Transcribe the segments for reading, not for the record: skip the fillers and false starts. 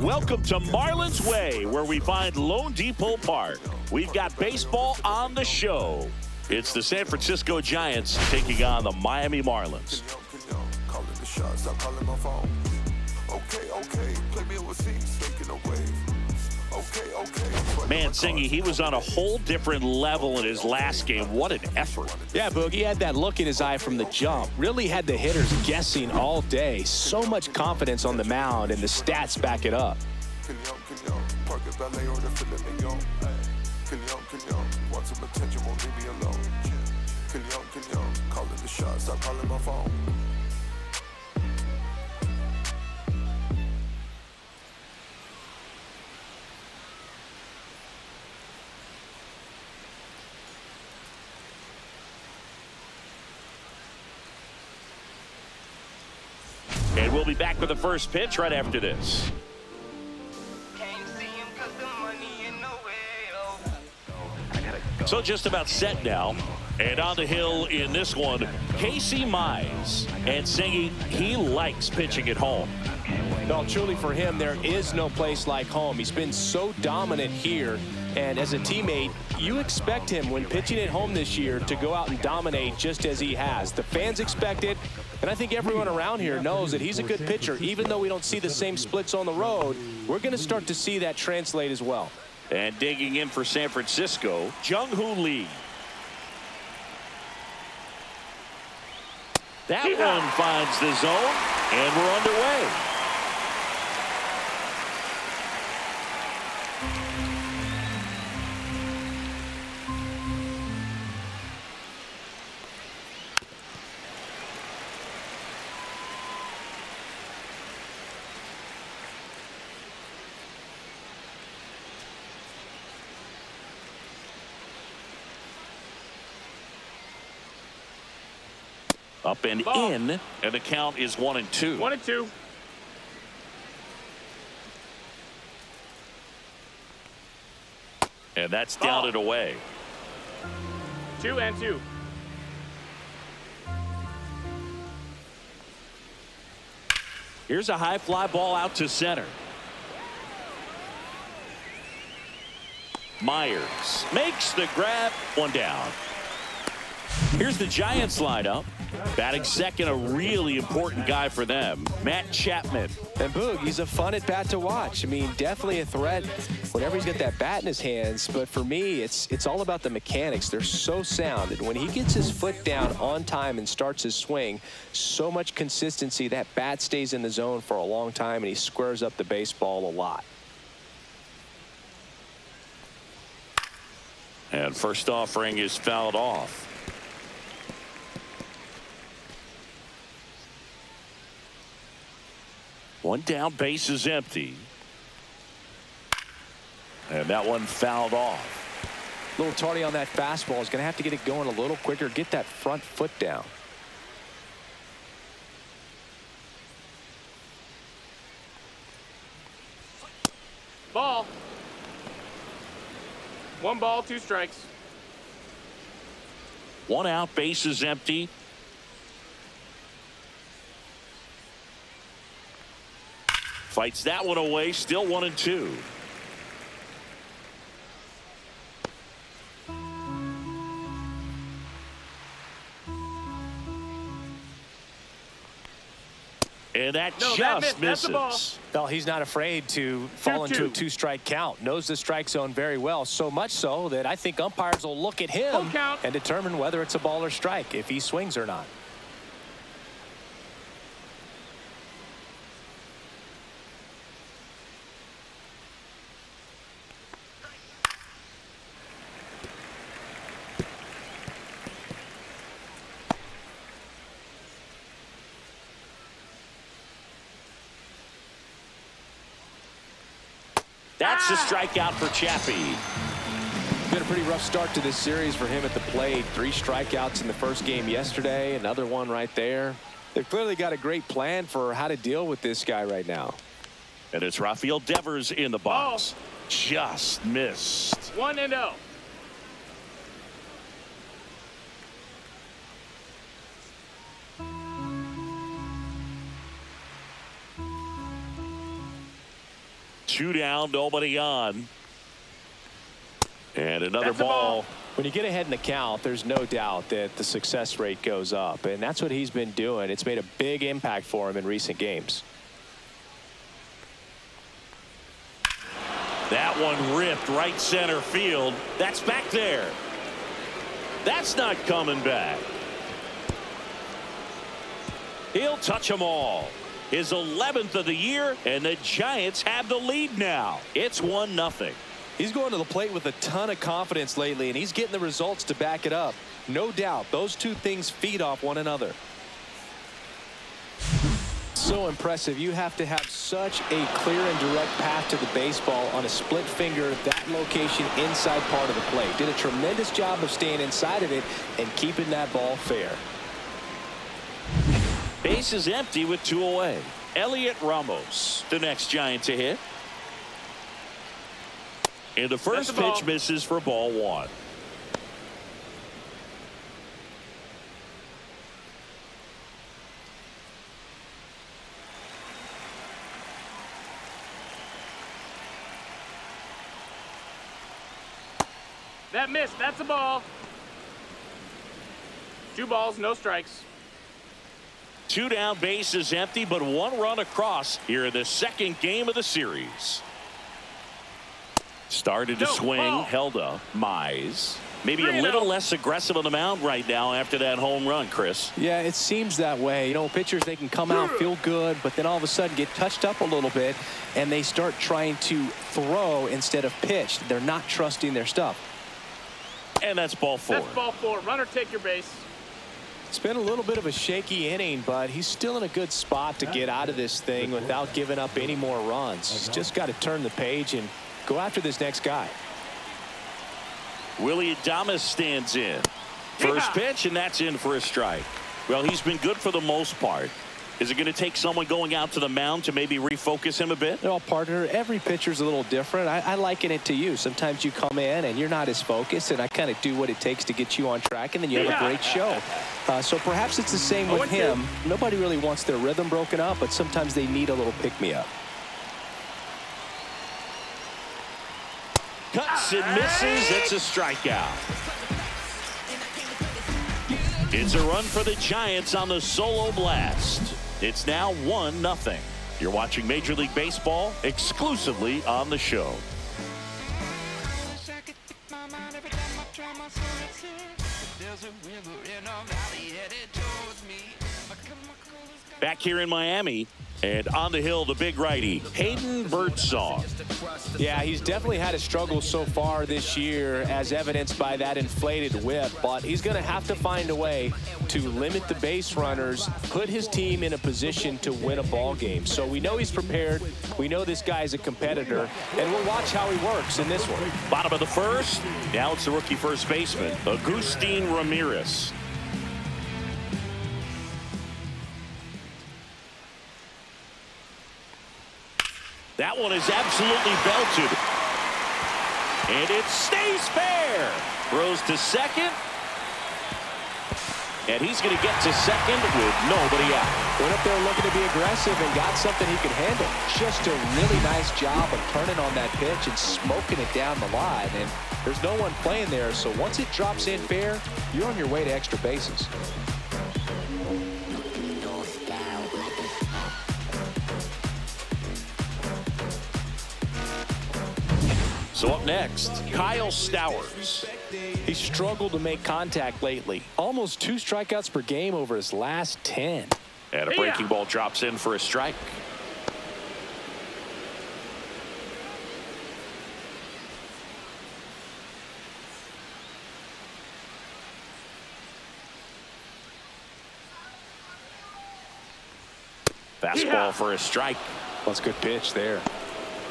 Welcome to Marlins Way, where we find Lone Depot Park. We've got baseball on the show. It's the San Francisco Giants taking on the Miami Marlins. Man, Singy, he was on a whole different level in his last game. What an effort. Yeah, Boog, he had that look in his eye from the jump. Really had the hitters guessing all day. So much confidence on the mound, and the stats back it up. And we'll be back with the first pitch right after this. So just about set now. And on the hill in this one, Casey Mize. And Singy, he likes pitching at home. No, truly for him, there is no place like home. He's been so dominant here. And as a teammate, you expect him when pitching at home this year to go out and dominate just as he has. The fans expect it. And I think everyone around here knows that he's a good pitcher. Even though we don't see the same splits on the road, we're going to start to see that translate as well. And digging in for San Francisco, Jung-Hoo Lee. That one finds the zone, and we're underway. Up and in, and the count is 1-2. 1-2. And that's down and away. 2-2. Here's a high fly ball out to center. Myers makes the grab. One down. Here's the Giants lineup. Batting second, a really important guy for them, Matt Chapman. And Boog, he's a fun at bat to watch. I mean, definitely a threat whenever he's got that bat in his hands. But for me, it's all about the mechanics. They're so sound. And when he gets his foot down on time and starts his swing, so much consistency, that bat stays in the zone for a long time, and he squares up the baseball a lot. And first offering is fouled off. One down, base is empty. And that one fouled off. A little tardy on that fastball. Is going to have to get it going a little quicker. Get that front foot down. Ball. 1 ball, 2 strikes. One out, base is empty. Fights that one away, still 1-2. And that just misses. Well, he's not afraid to fall into a 2-strike count. Knows the strike zone very well. So much so that I think umpires will look at him and determine whether it's a ball or strike, if he swings or not. That's a strikeout for Chappie. Been a pretty rough start to this series for him at the plate. 3 strikeouts in the first game yesterday. Another one right there. They've clearly got a great plan for how to deal with this guy right now. And it's Rafael Devers in the box. Just missed. 1-0. 2 down, nobody on. And another That's a ball. When you get ahead in the count, there's no doubt that the success rate goes up, and that's what he's been doing. It's made a big impact for him in recent games. That one ripped right center field. That's back there. That's not coming back. He'll touch them all. His 11th of the year, and the Giants have the lead now. It's 1-0. He's going to the plate with a ton of confidence lately, and he's getting the results to back it up. No doubt, those two things feed off one another. So impressive. You have to have such a clear and direct path to the baseball on a split finger, that location inside part of the plate. Did a tremendous job of staying inside of it and keeping that ball fair. Base is empty with 2 away. Elliot Ramos, the next Giant to hit. And the first pitch misses for ball 1. That missed. That's a ball. 2 balls, no strikes. 2 down, base is empty, but 1 run across here in the second game of the series. Started to swing, ball. held up. Mize. Maybe a 3-0. little less aggressive on the mound right now after that home run, Chris. Yeah, it seems that way. You know, pitchers, they can come out, feel good, but then all of a sudden get touched up a little bit, and they start trying to throw instead of pitch. They're not trusting their stuff. And that's ball 4. That's ball 4. Runner, take your base. It's been a little bit of a shaky inning, but he's still in a good spot to get out of this thing without giving up any more runs. He's just got to turn the page and go after this next guy. Willie Adames stands in. First pitch, and that's in for a strike. Well, he's been good for the most part. Is it going to take someone going out to the mound to maybe refocus him a bit? Well, partner, every pitcher's a little different. I liken it to you. Sometimes you come in and you're not as focused, and I kind of do what it takes to get you on track, and then you have a great show. So perhaps it's the same with him. Nobody really wants their rhythm broken up, but sometimes they need a little pick-me-up. Cuts and misses. It's a strikeout. It's a run for the Giants on the solo blast. It's now 1-0. You're watching Major League Baseball exclusively on the show. Back here in Miami, and on the hill, the big righty, Hayden Birdsong. Yeah, he's definitely had a struggle so far this year, as evidenced by that inflated whip, but he's going to have to find a way to limit the base runners, put his team in a position to win a ball game. So we know he's prepared. We know this guy's a competitor, and we'll watch how he works in this one. Bottom of the first. Now it's the rookie first baseman, Agustin Ramirez. That one is absolutely belted. And it stays fair. Throws to second. And he's going to get to second with nobody out. Went up there looking to be aggressive and got something he could handle. Just a really nice job of turning on that pitch and smoking it down the line. And there's no one playing there, so once it drops in fair, you're on your way to extra bases. So up next, Kyle Stowers. He struggled to make contact lately. Almost 2 strikeouts per game over his last 10. And a breaking ball drops in for a strike. Fastball for a strike. Well, that's a good pitch there.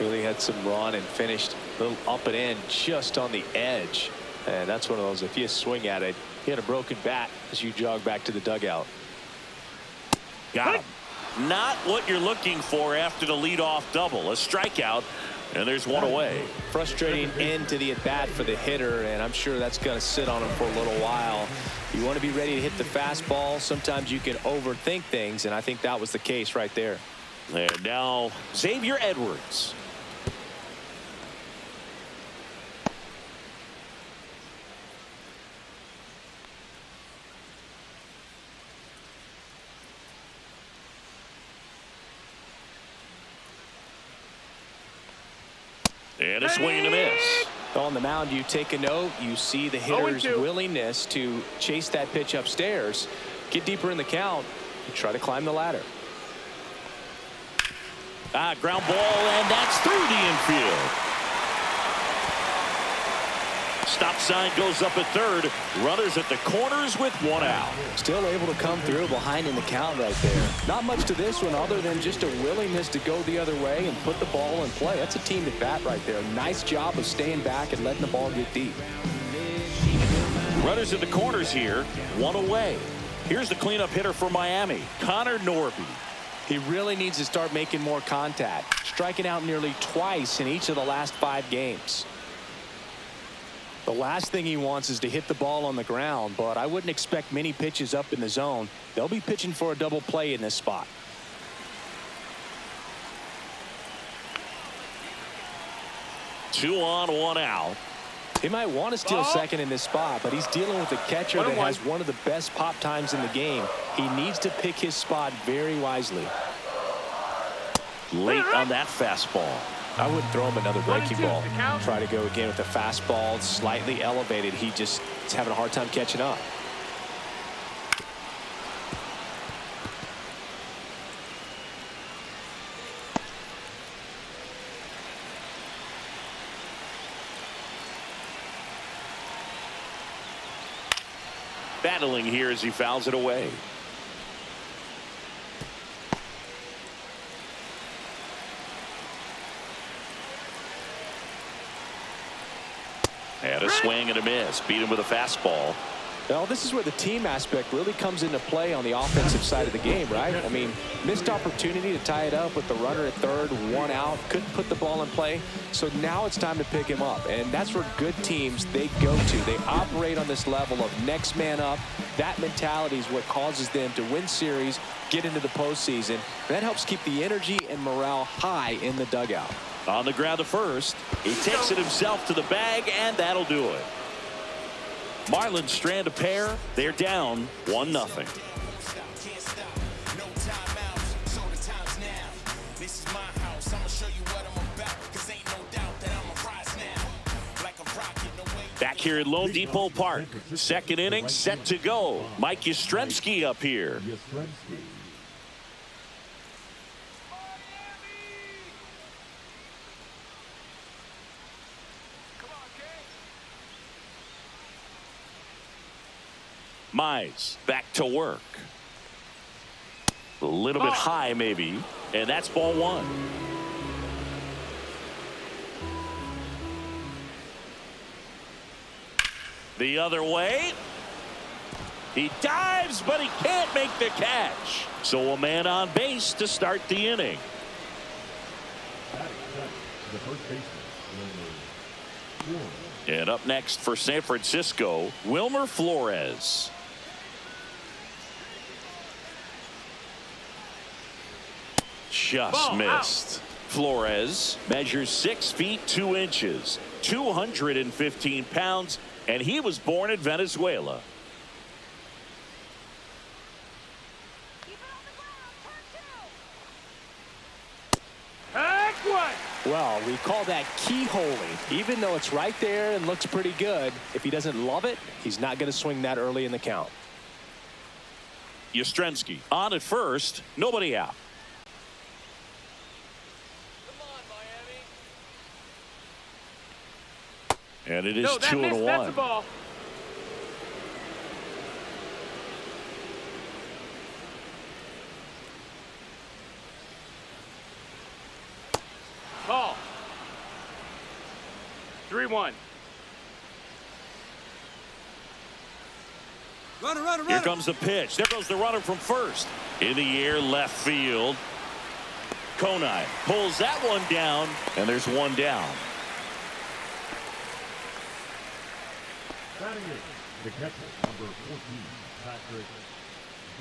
Really had some run and finished a little up and in just on the edge. And that's one of those, if you swing at it, you had a broken bat as you jog back to the dugout. Got him. Not what you're looking for after the leadoff double. A strikeout, and there's one away. Frustrating end to the at-bat for the hitter, and I'm sure that's going to sit on him for a little while. You want to be ready to hit the fastball. Sometimes you can overthink things, and I think that was the case right there. And now Xavier Edwards. And a swing and a miss. On the mound, you take a note. You see the hitter's 0-2. willingness to chase that pitch upstairs, get deeper in the count, and try to climb the ladder. Ground ball, and that's through the infield. Stop sign goes up at third. Runners at the corners with one out. Still able to come through behind in the count right there. Not much to this one other than just a willingness to go the other way and put the ball in play. That's a team at bat right there. Nice job of staying back and letting the ball get deep. Runners at the corners here, one away. Here's the cleanup hitter for Miami, Connor Norby. He really needs to start making more contact, striking out nearly twice in each of the last 5 games. The last thing he wants is to hit the ball on the ground, but I wouldn't expect many pitches up in the zone. They'll be pitching for a double play in this spot. Two on, one out. He might want to steal second in this spot, but he's dealing with a catcher that has one of the best pop times in the game. He needs to pick his spot very wisely. Late on that fastball. I wouldn't throw him another breaking ball. Try to go again with the fastball, slightly elevated. He just is having a hard time catching up. Battling here as he fouls it away. And a swing and a miss. Beat him with a fastball. Well, this is where the team aspect really comes into play on the offensive side of the game, right? I mean, missed opportunity to tie it up with the runner at third, one out, couldn't put the ball in play. So now it's time to pick him up. And that's where good teams, they go to. They operate on this level of next man up. That mentality is what causes them to win series, get into the postseason. That helps keep the energy and morale high in the dugout. On the ground to first. He takes it himself to the bag, and that'll do it. Marlins strand a pair. They're down 1-0. Back here at Lone Depot Park. Second inning set to go. Mike Yastrzemski up here. Mize back to work. A little bit high maybe, and that's ball one. The other way. He dives, but he can't make the catch. So a man on base to start the inning. And up next for San Francisco, Wilmer Flores. Just missed. Flores measures 6 feet 2 inches, 215 pounds, and he was born in Venezuela. Well, we call that keyholing. Even though it's right there and looks pretty good, if he doesn't love it, he's not going to swing that early in the count. Yastrzemski on at first, nobody out. And it is 2-1. That's the ball. Ball. 3-1. Runner. Here comes the pitch. There goes the runner from first. In the air, left field. Konai pulls that one down, and there's one down. The catcher, number 14, Patrick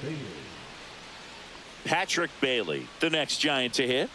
Bailey. Patrick Bailey, the next Giant to hit.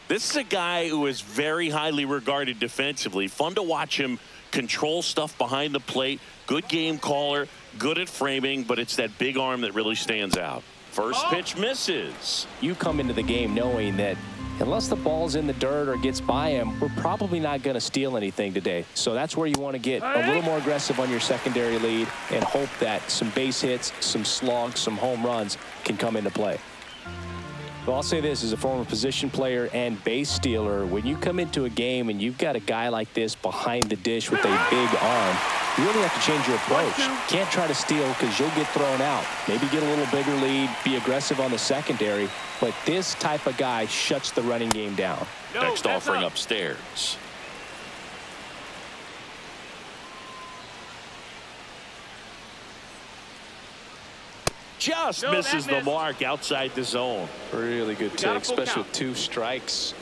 This is a guy who is very highly regarded defensively. Fun to watch him control stuff behind the plate. Good game caller, good at framing, but it's that big arm that really stands out. First pitch misses. You come into the game knowing that unless the ball's in the dirt or gets by him, we're probably not going to steal anything today. So that's where you want to get a little more aggressive on your secondary lead and hope that some base hits, some slugs, some home runs can come into play. Well, I'll say this as a former position player and base stealer, when you come into a game and you've got a guy like this behind the dish with a big arm, you really have to change your approach. Can't try to steal because you'll get thrown out. Maybe get a little bigger lead, be aggressive on the secondary, but this type of guy shuts the running game down. Next offering upstairs. Just misses the mark outside the zone. Really good take, especially with 2 strikes.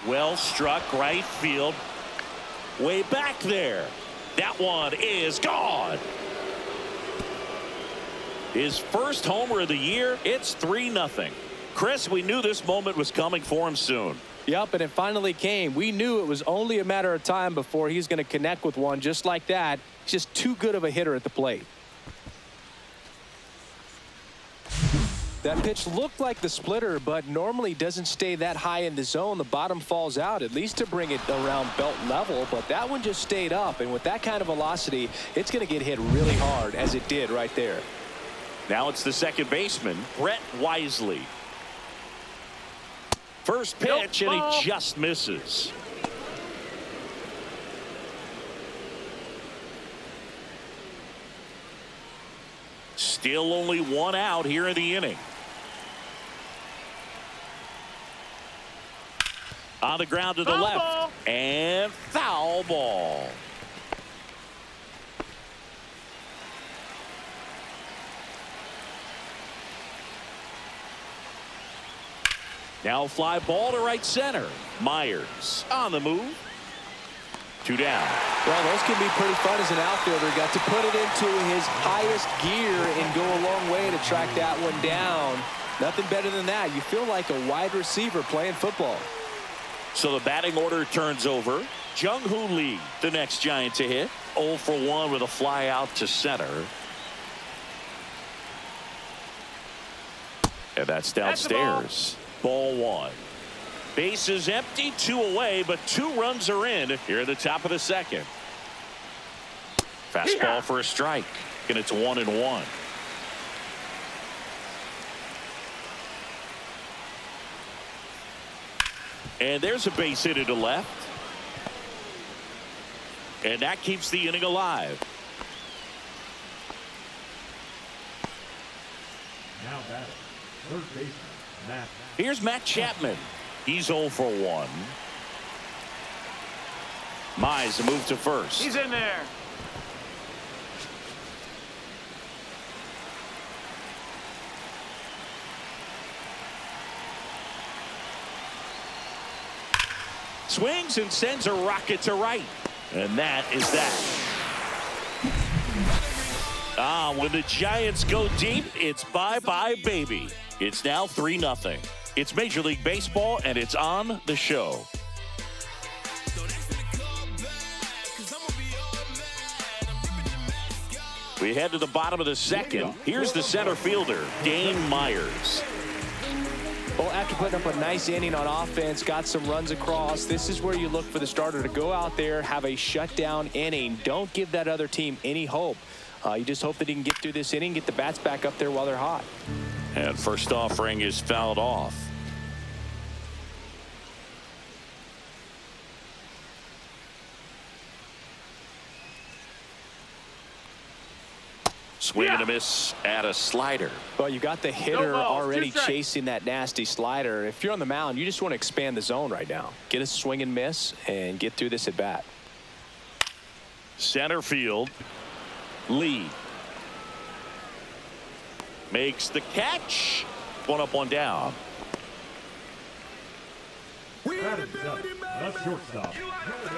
Well struck right field. Way back there. That one is gone. His first homer of the year. It's 3-0. Chris, we knew this moment was coming for him soon. Yep, and it finally came. We knew it was only a matter of time before he's going to connect with one just like that. He's just too good of a hitter at the plate. That pitch looked like the splitter, but normally doesn't stay that high in the zone. The bottom falls out, at least to bring it around belt level, but that one just stayed up, and with that kind of velocity, it's going to get hit really hard, as it did right there. Now it's the second baseman, Brett Wisely. First pitch, and he just misses. Still only 1 out here in the inning. On the ground to the left. And foul ball. Now fly ball to right center. Myers on the move. 2 down. Well, those can be pretty fun as an outfielder. Got to put it into his highest gear and go a long way to track that one down. Nothing better than that. You feel like a wide receiver playing football. So the batting order turns over. Jung-Hoo Lee, the next Giant to hit. 0 for 1 with a fly out to center. And that's downstairs. Ball 1. Base is empty, 2 away, but 2 runs are in here at the top of the second. Fastball for a strike, and it's 1-1. And there's a base hit to left. And that keeps the inning alive. Now batting, third baseman, Matt. Here's Matt Chapman. He's 0 for 1. Mize to move to first. He's in there. Swings and sends a rocket to right. And that is that. When the Giants go deep, it's bye-bye, baby. It's now 3-0. It's Major League Baseball, and it's on the show. We head to the bottom of the second. Here's the center fielder, Dane Myers. Well, after putting up a nice inning on offense, got some runs across, this is where you look for the starter to go out there, have a shutdown inning. Don't give that other team any hope. You just hope that he can get through this inning, get the bats back up there while they're hot. And first offering is fouled off. Swing and a miss at a slider. Well, you got the hitter already chasing that nasty slider. If you're on the mound, you just want to expand the zone right now. Get a swing and miss and get through this at bat. Center field. Lee makes the catch. 1 up, 1 down. Batting seventh, the shortstop.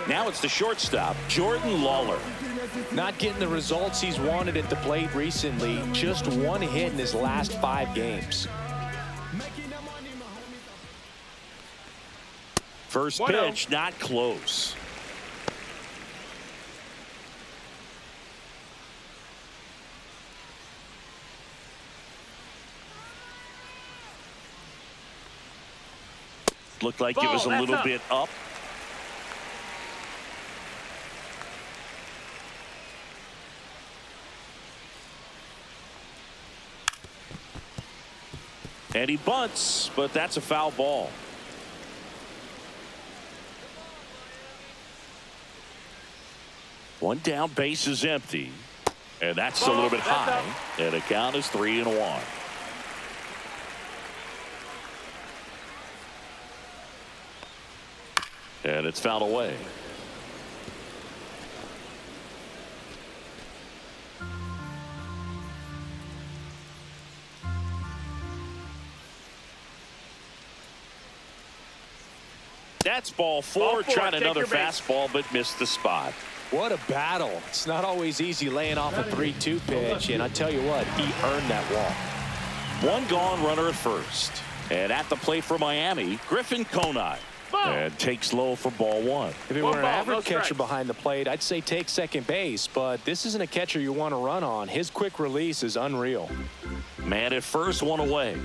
Now it's the shortstop, Jordan Lawler. Not getting the results he's wanted at the plate recently. Just 1 hit in his last 5 games. First pitch, not close. Looked like it was a little bit up. And he bunts, but that's a foul ball. One down, base is empty. And that's a little bit high. And the count is 3-1. And it's fouled away. That's ball four. Tried another fastball, but missed the spot. What a battle. It's not always easy laying off a 3-2 pitch, and I tell you what, he earned that walk. One gone, runner at first. And at the plate for Miami, Griffin Conine. And takes low for ball one. If it were an average catcher behind the plate, I'd say take second base, but this isn't a catcher you want to run on. His quick release is unreal. Man at first, one away.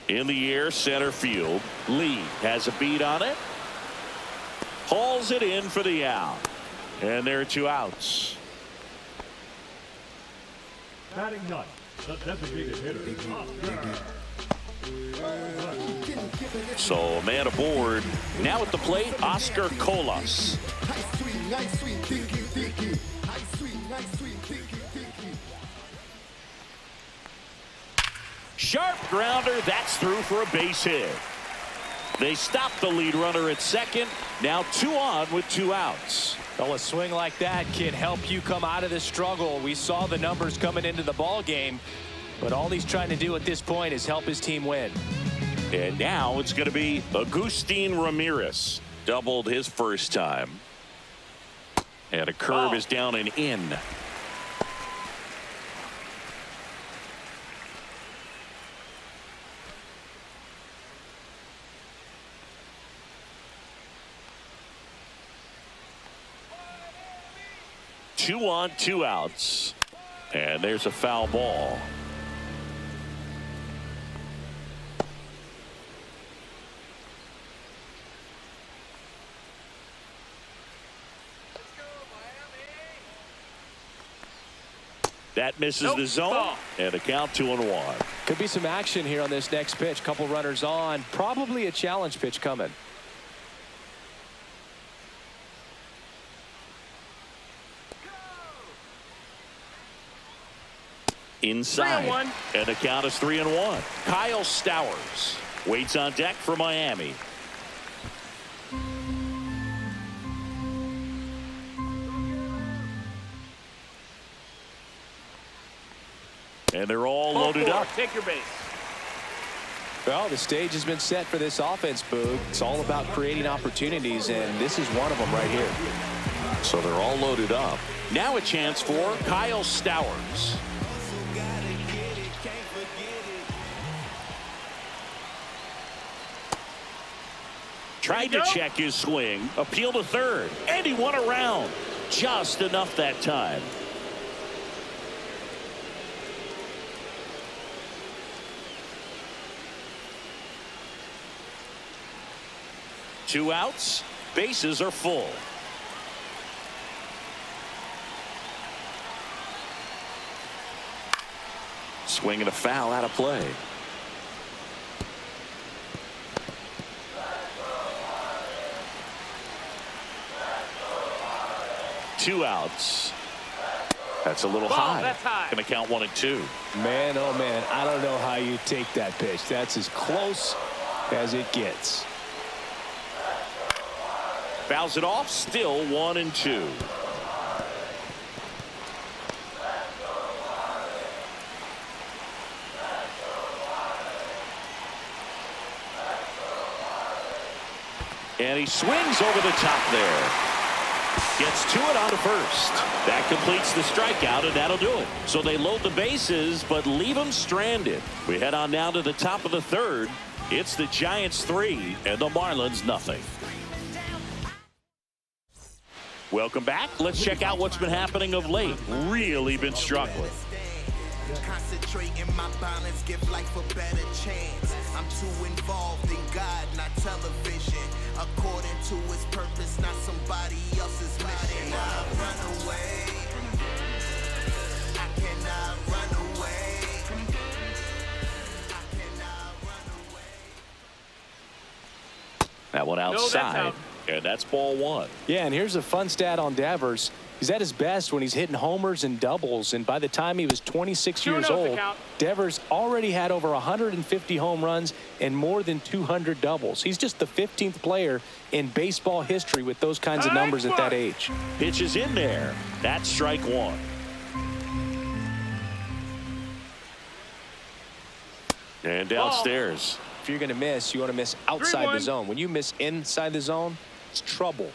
In the air, center field. Lee has a beat on it. Hauls it in for the out. And there are 2 outs. Batting ninth, the designated hitter, Oscar. So a man aboard. Now at the plate, Oscar Colas. Sharp grounder. That's through for a base hit. They stop the lead runner at second. Now 2 on with 2 outs. Well, a swing like that can help you come out of this struggle. We saw the numbers coming into the ball game, but all he's trying to do at this point is help his team win. And now it's going to be Agustin Ramirez. Doubled his first time. And a curve is down and in. Two on, 2 outs. And there's a foul ball. That misses the zone. And a count 2-1. Could be some action here on this next pitch. Couple runners on. Probably a challenge pitch coming. Inside. 3-1. And the count is 3-1. Kyle Stowers waits on deck for Miami. And they're all loaded up. Take your base. Well, the stage has been set for this offense, Boog. It's all about creating opportunities, and this is one of them right here. So they're all loaded up. Now a chance for Kyle Stowers. Tried to check his swing, appeal to third, and he won around. Just enough that time. Two outs, bases are full. Swing and a foul out of play. Two outs. That's a little high. That's high. Gonna count 1 and 2. Man, oh man, I don't know how you take that pitch. That's as close as it gets. Fouls it off. Still 1 and 2. And he swings over the top there. Gets to it on to first. That completes the strikeout, and that'll do it. So they load the bases, but leave them stranded. We head on now to the top of the third. It's the Giants 3 and the Marlins nothing. Welcome back. Let's check out what's been happening of late. Really been struggling. Concentrating my balance, give life a better chance. I'm too involved in God, not television. According to his purpose, not somebody else's mission. I run away. I cannot run away. I cannot run away. That one that's outside. out. And that's ball one. Yeah, and here's a fun stat on Devers. He's at his best when he's hitting homers and doubles, and by the time he was 26 years old, Devers already had over 150 home runs and more than 200 doubles. He's just the 15th player in baseball history with those kinds of numbers at that age. Pitch is in there. That's strike one. And downstairs. If you're going to miss, you want to miss outside the 3-1. zone. When you miss inside the zone, it's trouble.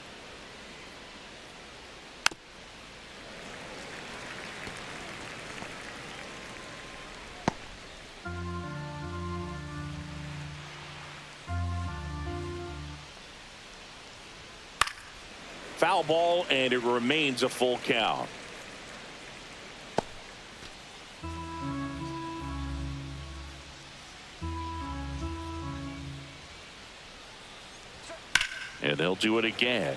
Foul ball, and it remains a full count. And they'll do it again.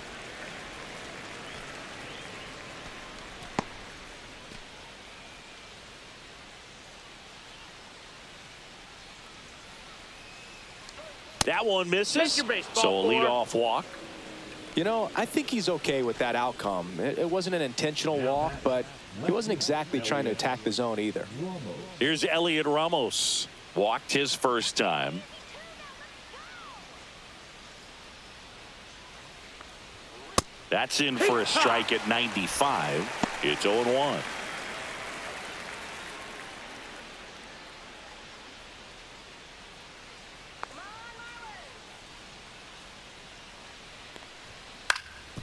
That one misses. Take your base, ball So a four. leadoff walk. You know, I think he's okay with that outcome. It wasn't an intentional walk, but he wasn't exactly trying to attack the zone either. Here's Elliot Ramos. Walked his first time. That's in for a strike at 95. It's 0-1.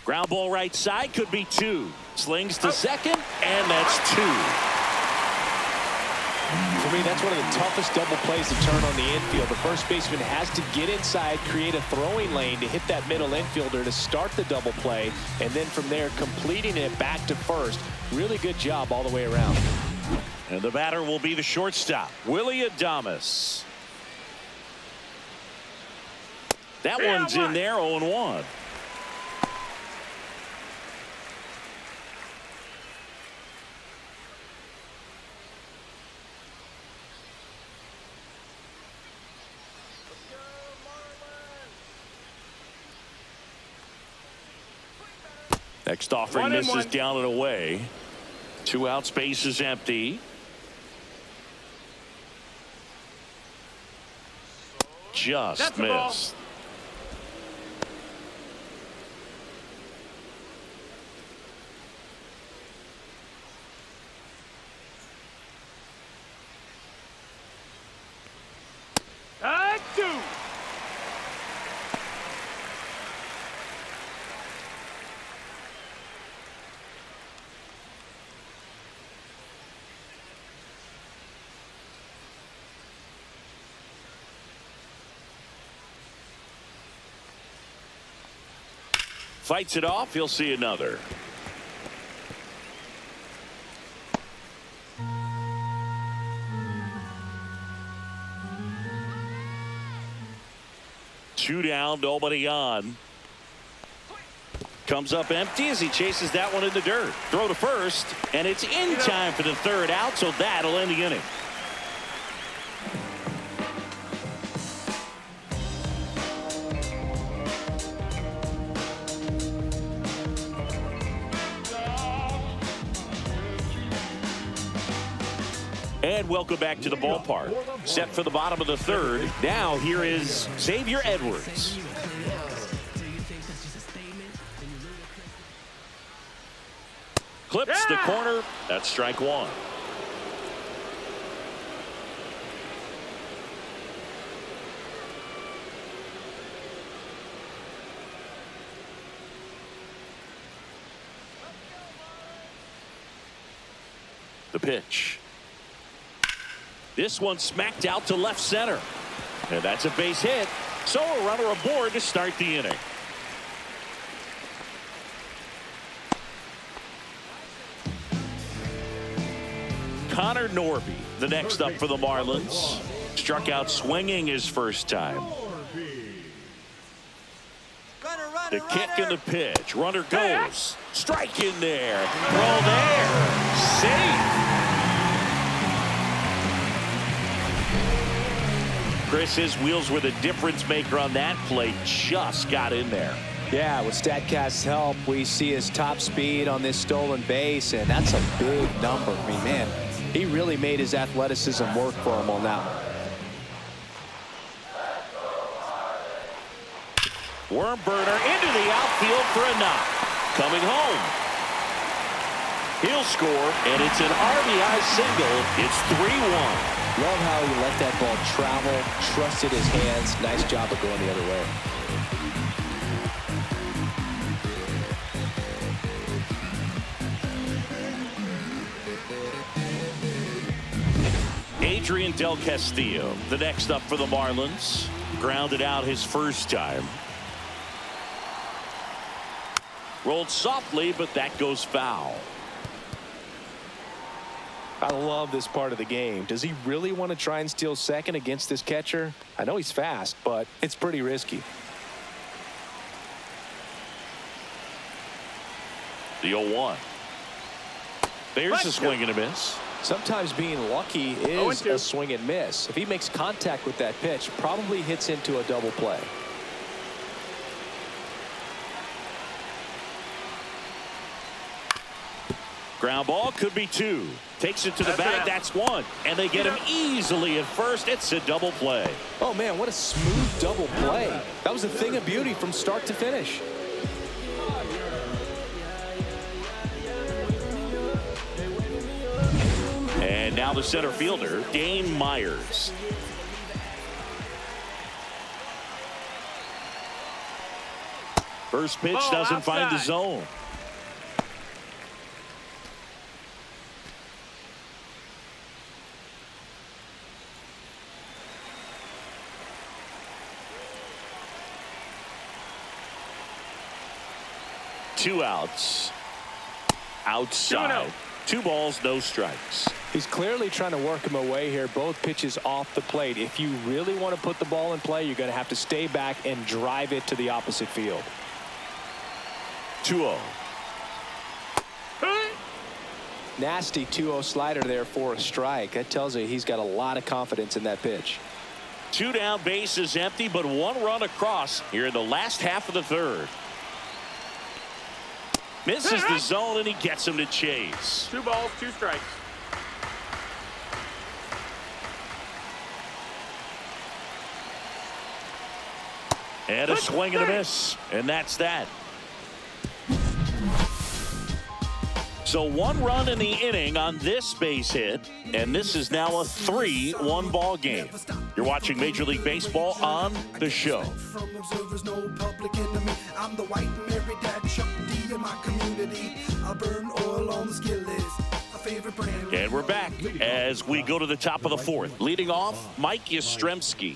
Ground ball right side, could be two. Slings to second, and that's two. For me, that's one of the toughest double plays to turn on the infield. The first baseman has to get inside, create a throwing lane to hit that middle infielder to start the double play, and then from there completing it back to first. Really good job all the way around. And the batter will be the shortstop, Willie Adames. That one's in there, 0-1. Next offering misses down and away. 2 out, space is empty. Just missed. Two. Fights it off. He'll see another. Two down, nobody on. Comes up empty as he chases that one in the dirt. Throw to first, and it's in time for the third out, so that'll end the inning. And welcome back to the ballpark. Set for the bottom of the third. Now here is Xavier Edwards. Clips the corner. That's strike one. The pitch. This one smacked out to left center. And that's a base hit. So a runner aboard to start the inning. Connor Norby, the next up for the Marlins. Struck out swinging his first time. The kick and the pitch. Runner goes. Strike in there. Throw there. Safe. Chris, his wheels were the difference maker on that play. Just got in there. Yeah, with StatCast's help, we see his top speed on this stolen base, and that's a big number. I mean, man, he really made his athleticism work for him on that one. Worm burner into the outfield for a knock. Coming home. He'll score, and it's an RBI single. It's 3-1. Love how he let that ball travel, trusted his hands. Nice job of going the other way. Adrian Del Castillo, the next up for the Marlins. Grounded out his first time. Rolled softly, but that goes foul. I love this part of the game. Does he really want to try and steal second against this catcher? I know he's fast, but it's pretty risky. The 0-1. There's a swing and a miss. Sometimes being lucky is a swing and miss. If he makes contact with that pitch, probably hits into a double play. Ground ball could be 2. Takes it to the bag. That's 1. And they get him easily at first. It's a double play. Oh, man, what a smooth double play. That was a thing of beauty from start to finish. And now the center fielder, Dane Myers. First pitch doesn't find the zone. Two outs. Outside. 2 balls, no strikes. He's clearly trying to work him away here. Both pitches off the plate. If you really want to put the ball in play, you're going to have to stay back and drive it to the opposite field. 2-0. Nasty 2-0 slider there for a strike. That tells you he's got a lot of confidence in that pitch. 2 down, bases empty, but 1 run across here in the last half of the third. Misses the zone, and he gets him to chase. 2 balls, 2 strikes. And a swing and a miss, and that's that. So 1 run in the inning on this base hit, and this is now a 3-1 ball game. You're watching Major League Baseball on The Show. And we're back as we go to the top of the 4th. Leading off, Mike Yastrzemski.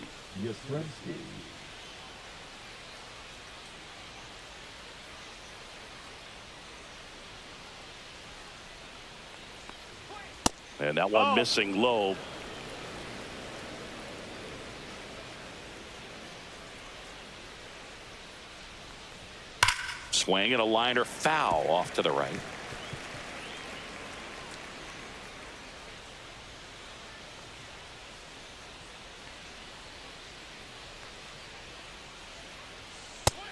And that one missing low. Swing and a liner foul off to the right.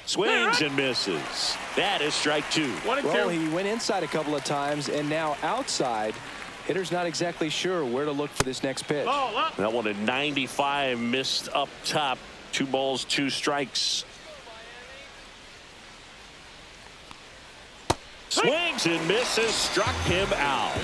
Swings and misses. That is strike 2. 1 and 2. Well, he went inside a couple of times, and now outside. Hitter's not exactly sure where to look for this next pitch. That one at 95, missed up top. 2 balls, 2 strikes. Swings and misses, struck him out.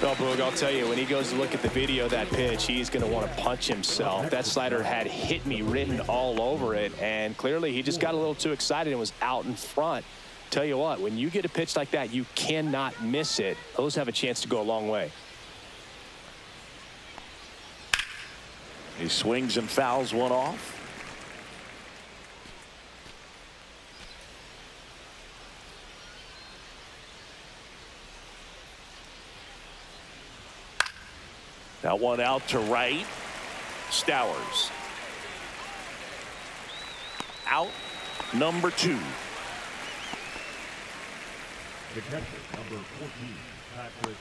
Oh, Boog, I'll tell you, when he goes to look at the video of that pitch, he's going to want to punch himself. That slider had hit me written all over it, and clearly he just got a little too excited and was out in front. Tell you what, when you get a pitch like that, you cannot miss it. Those have a chance to go a long way. He swings and fouls one off. That one out to right. Stowers. Out. Number 2. The catcher, number 14, Patrick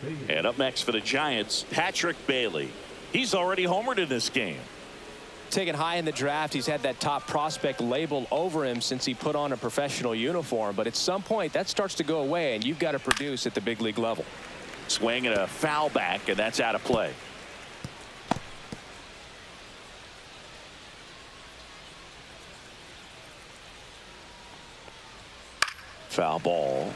Bailey. And up next for the Giants, Patrick Bailey. He's already homered in this game. Taken high in the draft, he's had that top prospect label over him since he put on a professional uniform. But at some point, that starts to go away, and you've got to produce at the big league level. Swing and a foul back, and that's out of play. Foul ball.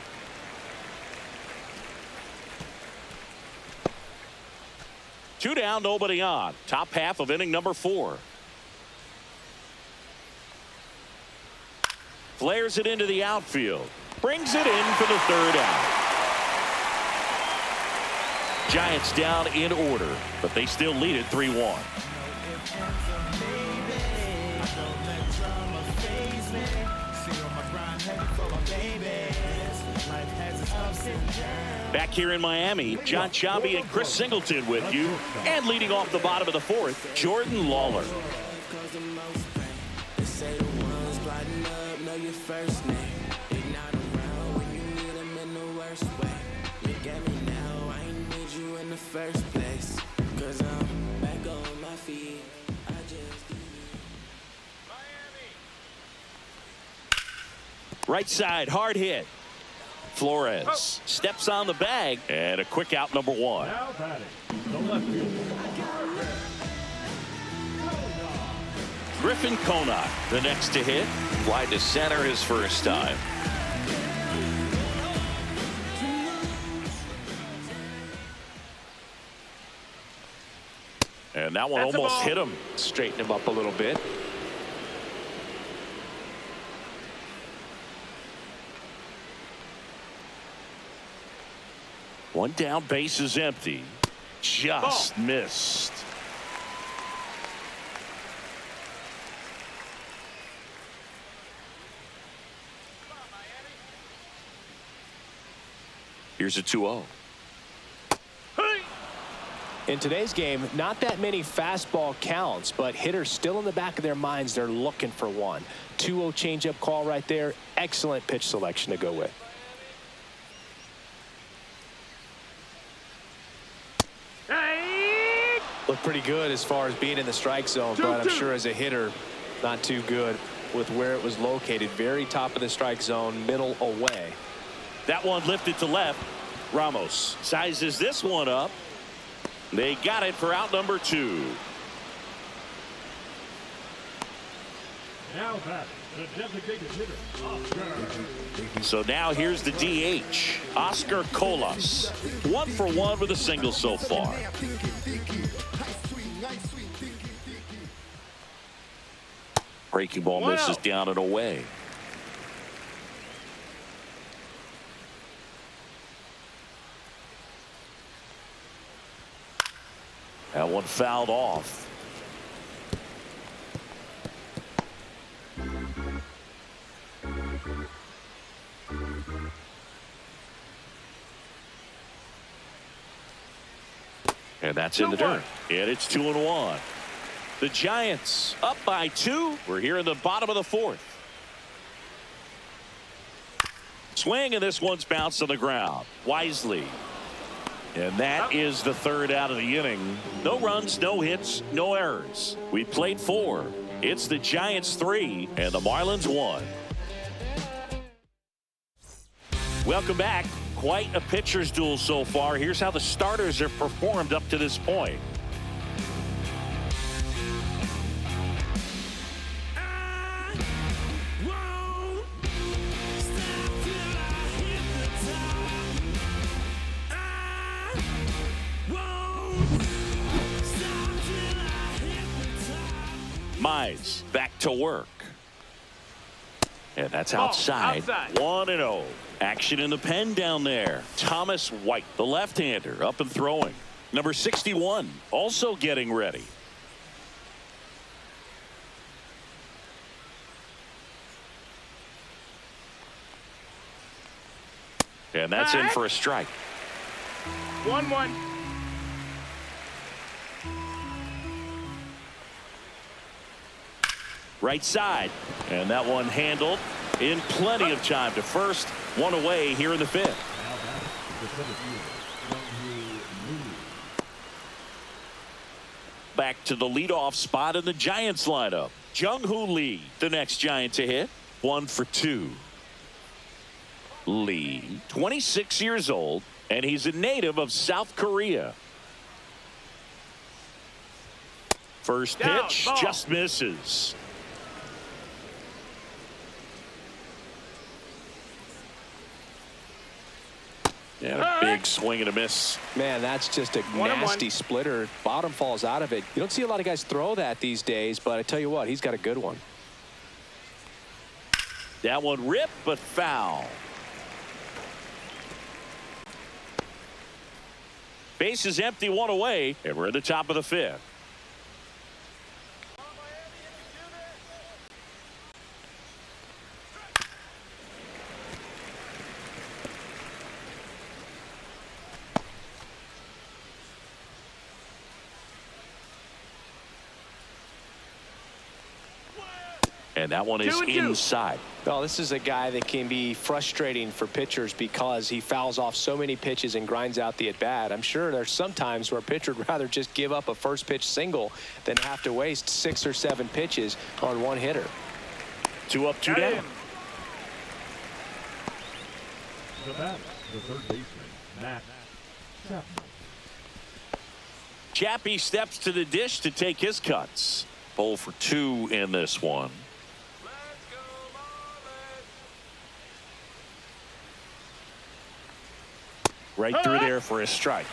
Two down, nobody on. Top half of inning number 4. Flares it into the outfield. Brings it in for the 3rd out. Giants down in order, but they still lead it 3-1. Back here in Miami, John Chabi and Chris Singleton with you. And leading off the bottom of the 4th, Jordan Lawler. First place, 'cause I'm back on my feet. I just Miami. Right side, hard hit. Flores steps on the bag, and a quick out, number 1. Now batting, the left fielder. Griffin Conant, the next to hit. Fly to center his first time. And that one almost hit him. Straighten him up a little bit. One down, base is empty. Just missed. Here's a 2-0. In today's game, not that many fastball counts, but hitters still in the back of their minds, they're looking for one. 2-0 changeup call right there. Excellent pitch selection to go with. Looked pretty good as far as being in the strike zone, but I'm sure as a hitter, not too good with where it was located. Very top of the strike zone, middle away. That one lifted to left. Ramos sizes this one up. They got it for out number 2. Now batting, the designated hitter, Oscar. So now here's the DH, Oscar Colas. 1 for 1 with a single so far. Breaking ball misses down and away. That one fouled off. And that's in the dirt. And it's 2-1. The Giants up by 2. We're here in the bottom of the 4th. Swing, and this one's bounced on the ground. Wisely. And that is the 3rd out of the inning. No runs, no hits, no errors. We played 4. It's the Giants 3 and the Marlins 1. Welcome back. Quite a pitcher's duel so far. Here's how the starters have performed up to this point. Mize back to work. And that's outside. 1-0. Action in the pen down there. Thomas White, the left-hander, up and throwing. Number 61, also getting ready. And that's in for a strike. 1-1. Right side. And that one handled in plenty of time to first. One away here in the fifth. Now batting, the center fielder, Young-Hoo Lee. Back to the leadoff spot in the Giants lineup. Jung-Hoo Lee, the next Giant to hit. 1 for 2. Lee, 26 years old, and he's a native of South Korea. First pitch just misses. And a big swing and a miss. Man, that's just a nasty splitter. Bottom falls out of it. You don't see a lot of guys throw that these days, but I tell you what, he's got a good one. That one ripped, but foul. Base is empty, one away, and we're at the top of the fifth. And that one is inside. Well, this is a guy that can be frustrating for pitchers because he fouls off so many pitches and grinds out the at-bat. I'm sure there's some times where a pitcher would rather just give up a first pitch single than have to waste 6 or 7 pitches on one hitter. 2 up, 2 down. The batter, the third baseman, Matt Chapman. Chappie steps to the dish to take his cuts. 0 for 2 in this one. Right through there for a strike.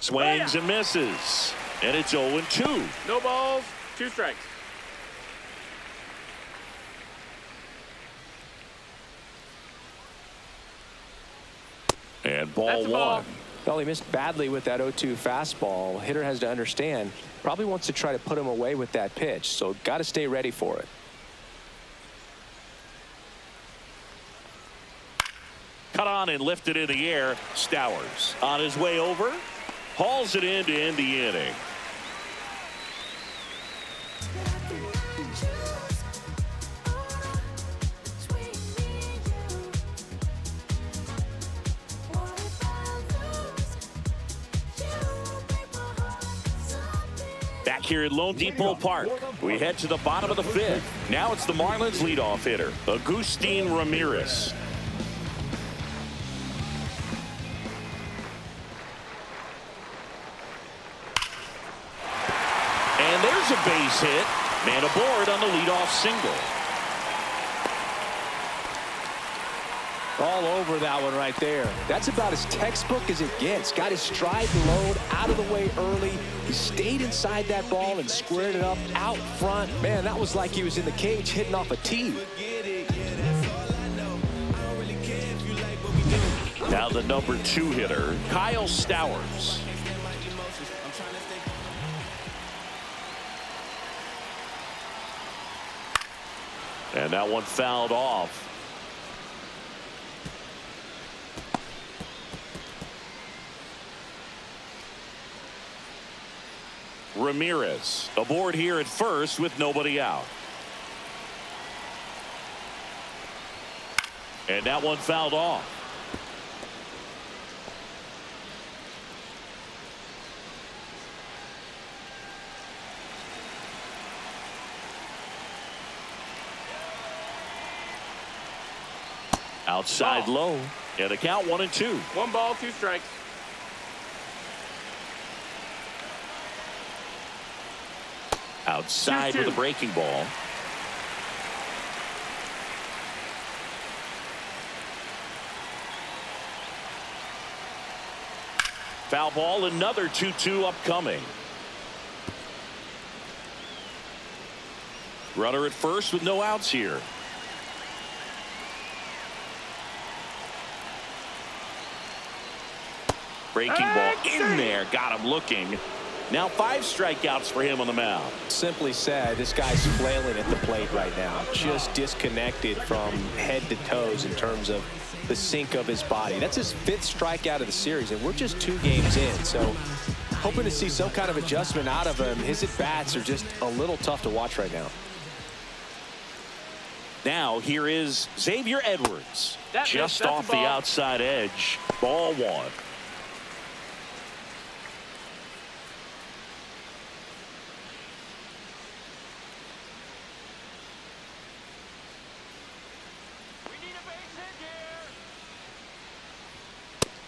Swings and misses. And it's 0-2. No balls, 2 strikes. And ball 1. Well, he missed badly with that 0-2 fastball. Hitter has to understand, probably wants to try to put him away with that pitch, so got to stay ready for it. Cut on and lifted in the air. Stowers on his way over. Hauls it in to end the inning. Back here at Lone Depot Park, we head to the bottom of the fifth. Now it's the Marlins leadoff hitter, Agustin Ramirez. And there's a base hit. Man aboard on the leadoff single. All over that one right there. That's about as textbook as it gets. Got his stride load out of the way early. He stayed inside that ball and squared it up out front. Man, that was like he was in the cage hitting off a tee. Now the number 2 hitter, Kyle Stowers. And that one fouled off. Ramirez aboard here at first with nobody out. And that one fouled off. Outside low. And the count 1-2. 1 ball, 2 strikes. Outside with a breaking ball. Foul ball, another 2-2 upcoming. Runner at first with no outs here. Breaking ball in there, got him looking. Now 5 strikeouts for him on the mound. Simply said, this guy's flailing at the plate right now. Just disconnected from head to toes in terms of the sink of his body. That's his 5th strikeout of the series, and we're just 2 games in. So hoping to see some kind of adjustment out of him. His at-bats are just a little tough to watch right now. Now here is Xavier Edwards. Just off the outside edge. Ball 1.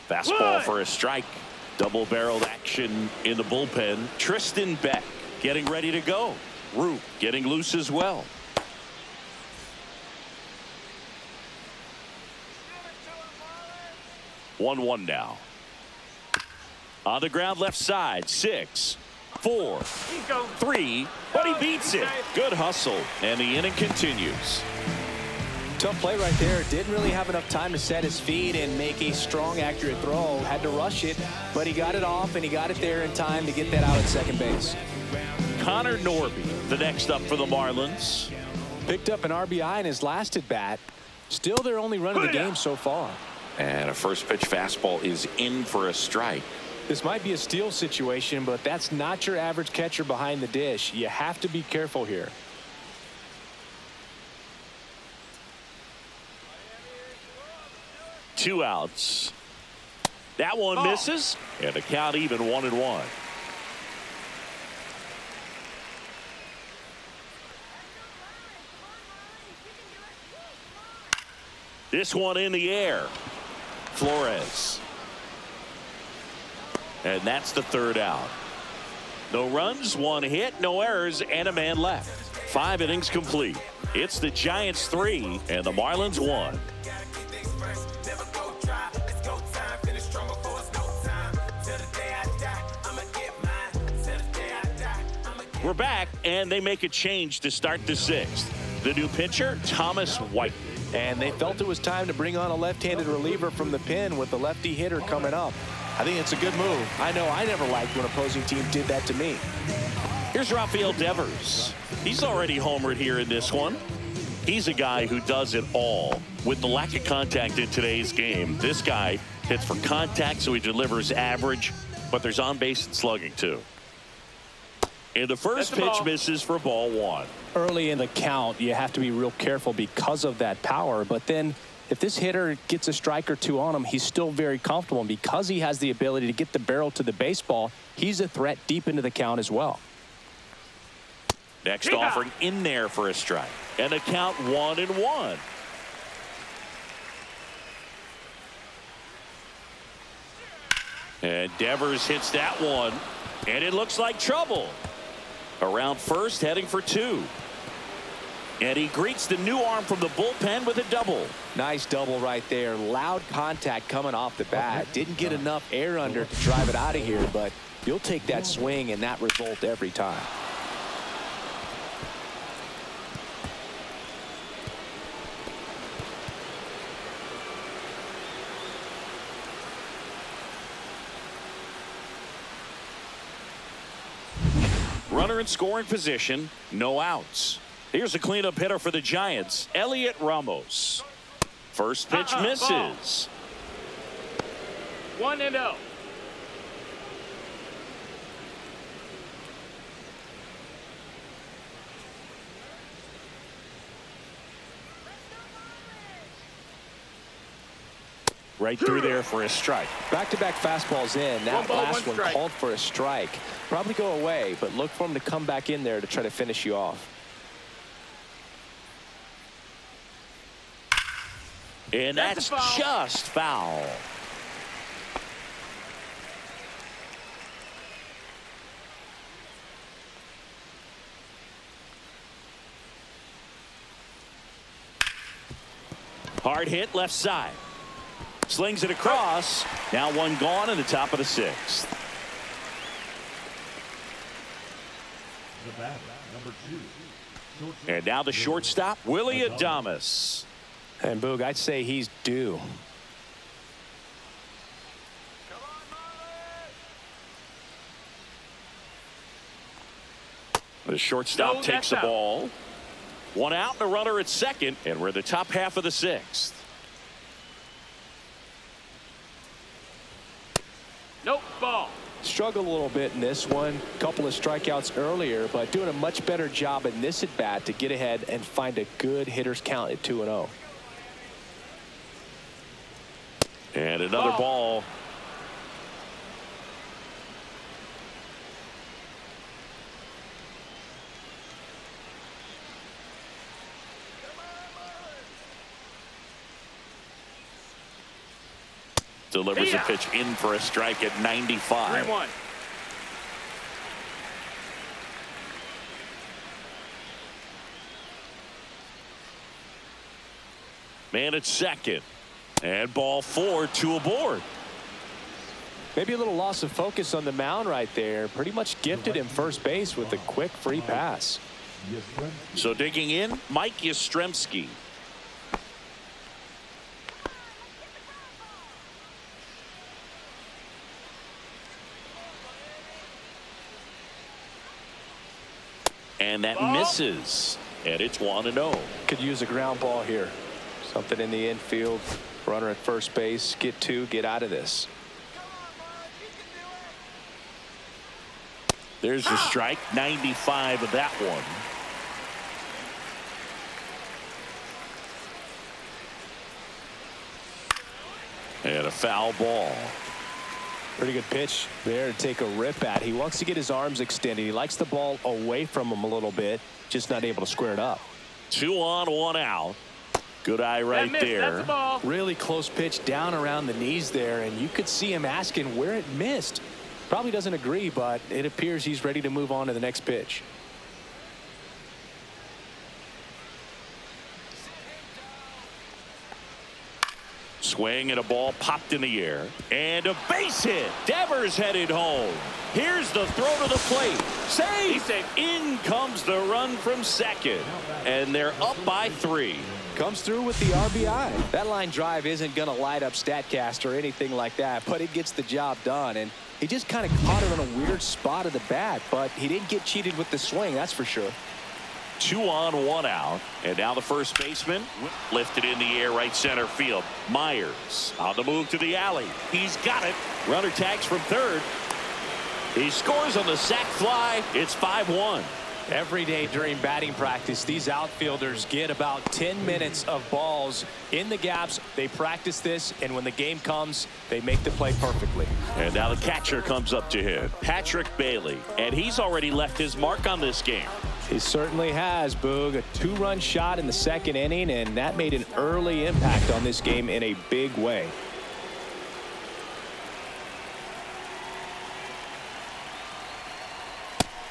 Fastball for a strike. Double-barreled action in the bullpen. Tristan Beck getting ready to go. Root getting loose as well. 1-1 now. On the ground left side. 6, 4, 3, but he beats it. Good hustle, and the inning continues. Tough play right there. Didn't really have enough time to set his feet and make a strong, accurate throw. Had to rush it, but he got it off, and he got it there in time to get that out at second base. Connor Norby, the next up for the Marlins. Picked up an RBI in his last at bat. Still their only run of the game so far. And a first pitch fastball is in for a strike. This might be a steal situation, but that's not your average catcher behind the dish. You have to be careful here. Two outs. That one misses, and the count even 1-1. This one in the air. Flores. And that's the third out. No runs, 1 hit, no errors, and a man left. 5 innings complete. It's the Giants 3 and the Marlins 1. We're back, and they make a change to start the 6th. The new pitcher, Thomas White. And they felt it was time to bring on a left-handed reliever from the pen with the lefty hitter coming up. I think it's a good move. I know I never liked when opposing team did that to me. Here's Rafael Devers. He's already homered here in this one. He's a guy who does it all. With the lack of contact in today's game, this guy hits for contact, so he delivers average, but there's on-base and slugging too. And the first pitch misses for ball 1. Early in the count, you have to be real careful because of that power. But then if this hitter gets a strike or 2 on him, he's still very comfortable. And because he has the ability to get the barrel to the baseball, he's a threat deep into the count as well. Next offering in there for a strike. And a count 1-1. And Devers hits that one. And it looks like trouble. Around first, heading for 2. And he greets the new arm from the bullpen with a double. Nice double right there. Loud contact coming off the bat. Didn't get enough air under to drive it out of here, but you'll take that swing and that result every time. Runner in scoring position, no outs. Here's a cleanup hitter for the Giants, Elliot Ramos. First pitch misses. 1-0. Right through there for a strike. Back-to-back fastballs in. That last one called for a strike. Probably go away, but look for him to come back in there to try to finish you off. And that's just foul. Hard hit left side. Slings it across. Now one gone in the top of the 6th. The batter, number 2. And now the shortstop, Willie Adames. And Boog, I'd say he's due. The shortstop No, takes the that's out. ball. One out and a runner at second, and we're in the top half of the sixth. Nope, ball. Struggled a little bit in this one. Couple of strikeouts earlier, but doing a much better job in this at bat to get ahead and find a good hitter's count at 2-0. And another ball. Delivers a pitch in for a strike at 95. 3-1. Man at second. And ball 4, 2 aboard. Maybe a little loss of focus on the mound right there. Pretty much gifted him first base with a quick free pass. So digging in, Mike Yastrzemski. And that misses. And it's 1-0. Could use a ground ball here. Something in the infield. Runner at first base. Get 2, get out of this. There's a strike. 95 of that one. And a foul ball. Pretty good pitch there to take a rip at. He wants to get his arms extended. He likes the ball away from him a little bit. Just not able to square it up. 2 on, 1 out. Good eye right That missed. there. That's a ball. Really close pitch down around the knees there, and you could see him asking where it missed. Probably doesn't agree, but it appears he's ready to move on to the next pitch. Swing and a ball popped in the air. And a base hit. Devers headed home. Here's the throw to the plate. Safe. In comes the run from second. And they're up by 3. Comes through with the RBI. That line drive isn't going to light up StatCast or anything like that, but it gets the job done. And he just kind of caught it on a weird spot of the bat, but he didn't get cheated with the swing, that's for sure. 2 on, 1 out. And now the first baseman lifted in the air right center field. Myers on the move to the alley. He's got it. Runner tags from third. He scores on the sac fly. It's 5-1. Every day during batting practice, these outfielders get about 10 minutes of balls in the gaps. They practice this, and when the game comes, they make the play perfectly. And now the catcher comes up to hit, Patrick Bailey. And he's already left his mark on this game. He certainly has, Boog. A 2-run shot in the second inning, and that made an early impact on this game in a big way.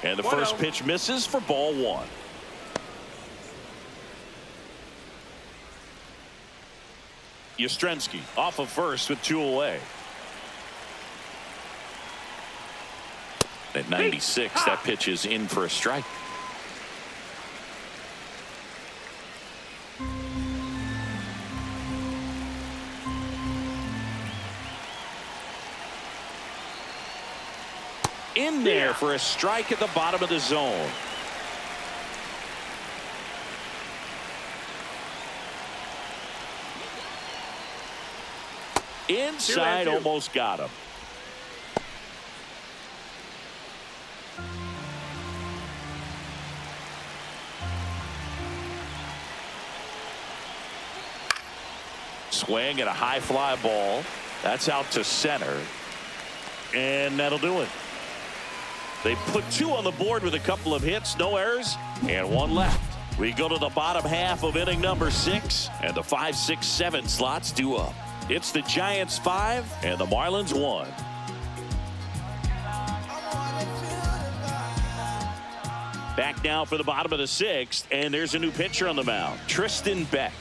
And the first pitch misses for ball 1. Yastrzemski off of first with 2 away. At 96, that pitch is in for a strike. In there for a strike at the bottom of the zone. Inside, almost got him. Swing at a high fly ball. That's out to center. And that'll do it. They put 2 on the board with a couple of hits, no errors, and 1 left. We go to the bottom half of inning number 6, and the 5, 6, 7 slots due up. It's the Giants 5 and the Marlins 1. Back now for the bottom of the 6th, and there's a new pitcher on the mound, Tristan Beck.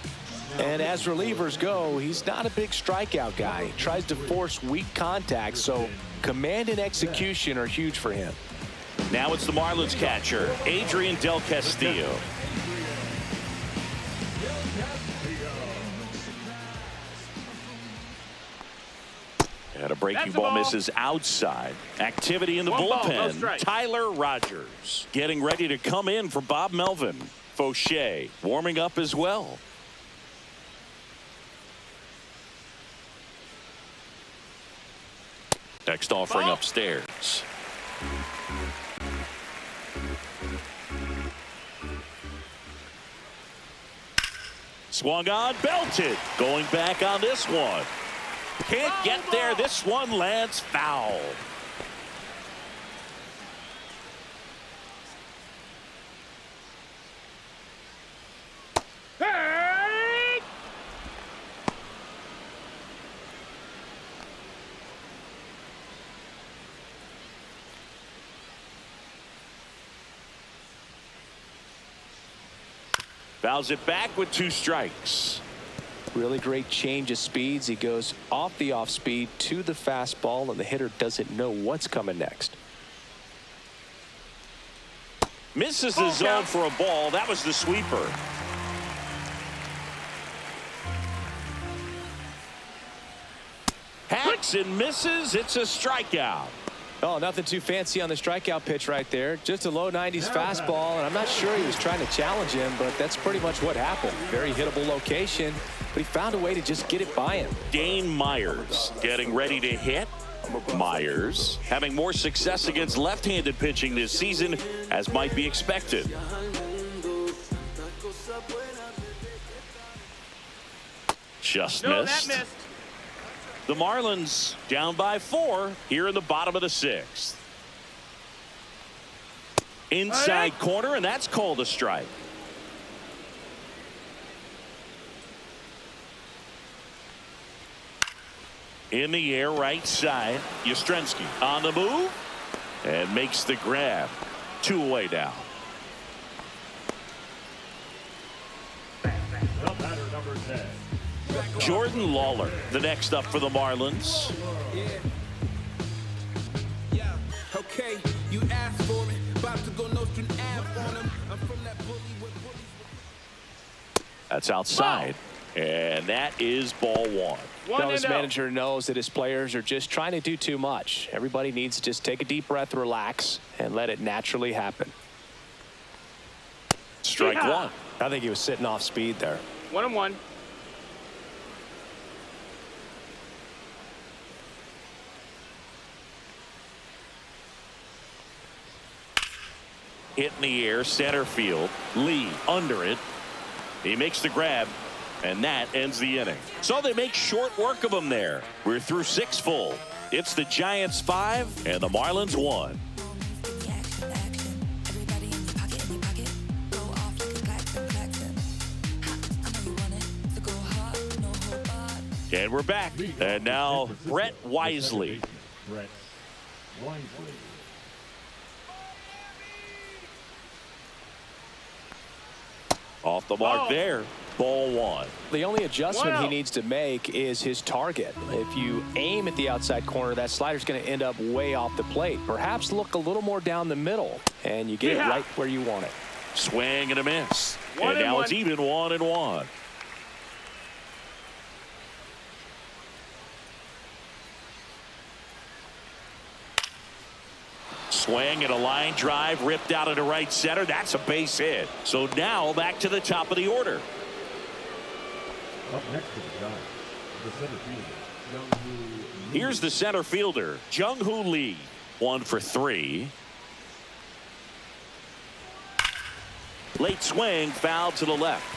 And as relievers go, he's not a big strikeout guy. He tries to force weak contact, so command and execution are huge for him. Now it's the Marlins catcher, Adrian Del Castillo. And a breaking That's the ball ball. misses outside. Activity in the One ball, no bullpen. strike. Tyler Rogers getting ready to come in for Bob Melvin. Fauché warming up as well. Next offering Ball. upstairs. Swung on, belted. Going back on this one. Can't get there. This one lands foul. Hey! Fouls it back with 2 strikes. Really great change of speeds. He goes off the off speed to the fastball, and the hitter doesn't know what's coming next. Misses the zone for a ball. That was the sweeper. Hacks and misses. It's a strikeout. Oh, nothing too fancy on the strikeout pitch right there. Just a low 90s fastball, and I'm not sure he was trying to challenge him, but that's pretty much what happened. Very hittable location, but he found a way to just get it by him. Dane Myers getting ready to hit. Myers having more success against left-handed pitching this season, as might be expected. Just No, missed. that missed. The Marlins down by 4 here in the bottom of the 6th. Inside corner, and that's called a strike. In the air, right side. Yastrzemski on the move and makes the grab. 2 away now. The batter, number 10. Jordan Lawler, the next up for the Marlins. Yeah, okay, you asked for it. About to go Nostrum Ave on him. I'm from that bully with bullies. That's outside. And that is ball 1. Well, his manager knows that his players are just trying to do too much. Everybody needs to just take a deep breath, relax, and let it naturally happen. Strike 1. I think he was sitting off speed there. 1-1. Hit in the air, center field. Lee under it. He makes the grab, and that ends the inning. So they make short work of him there. We're through 6 full. It's the Giants 5 and the Marlins 1. And we're back. And now Brett Wisely. Brett Wisely. Off the mark there. Ball 1. The only adjustment he needs to make is his target. If you aim at the outside corner, that slider's going to end up way off the plate. Perhaps look a little more down the middle, and you get it right where you want it. Swing and a miss. 1 and now 1. it's even 1-1. Swing and a line drive ripped out into right center. That's a base hit. So now back to the top of the order. Up next to the Giants, the center fielder, Jung-Hoo Lee. Here's the center fielder, Jung-Hoo Lee. 1 for 3. Late swing, foul to the left.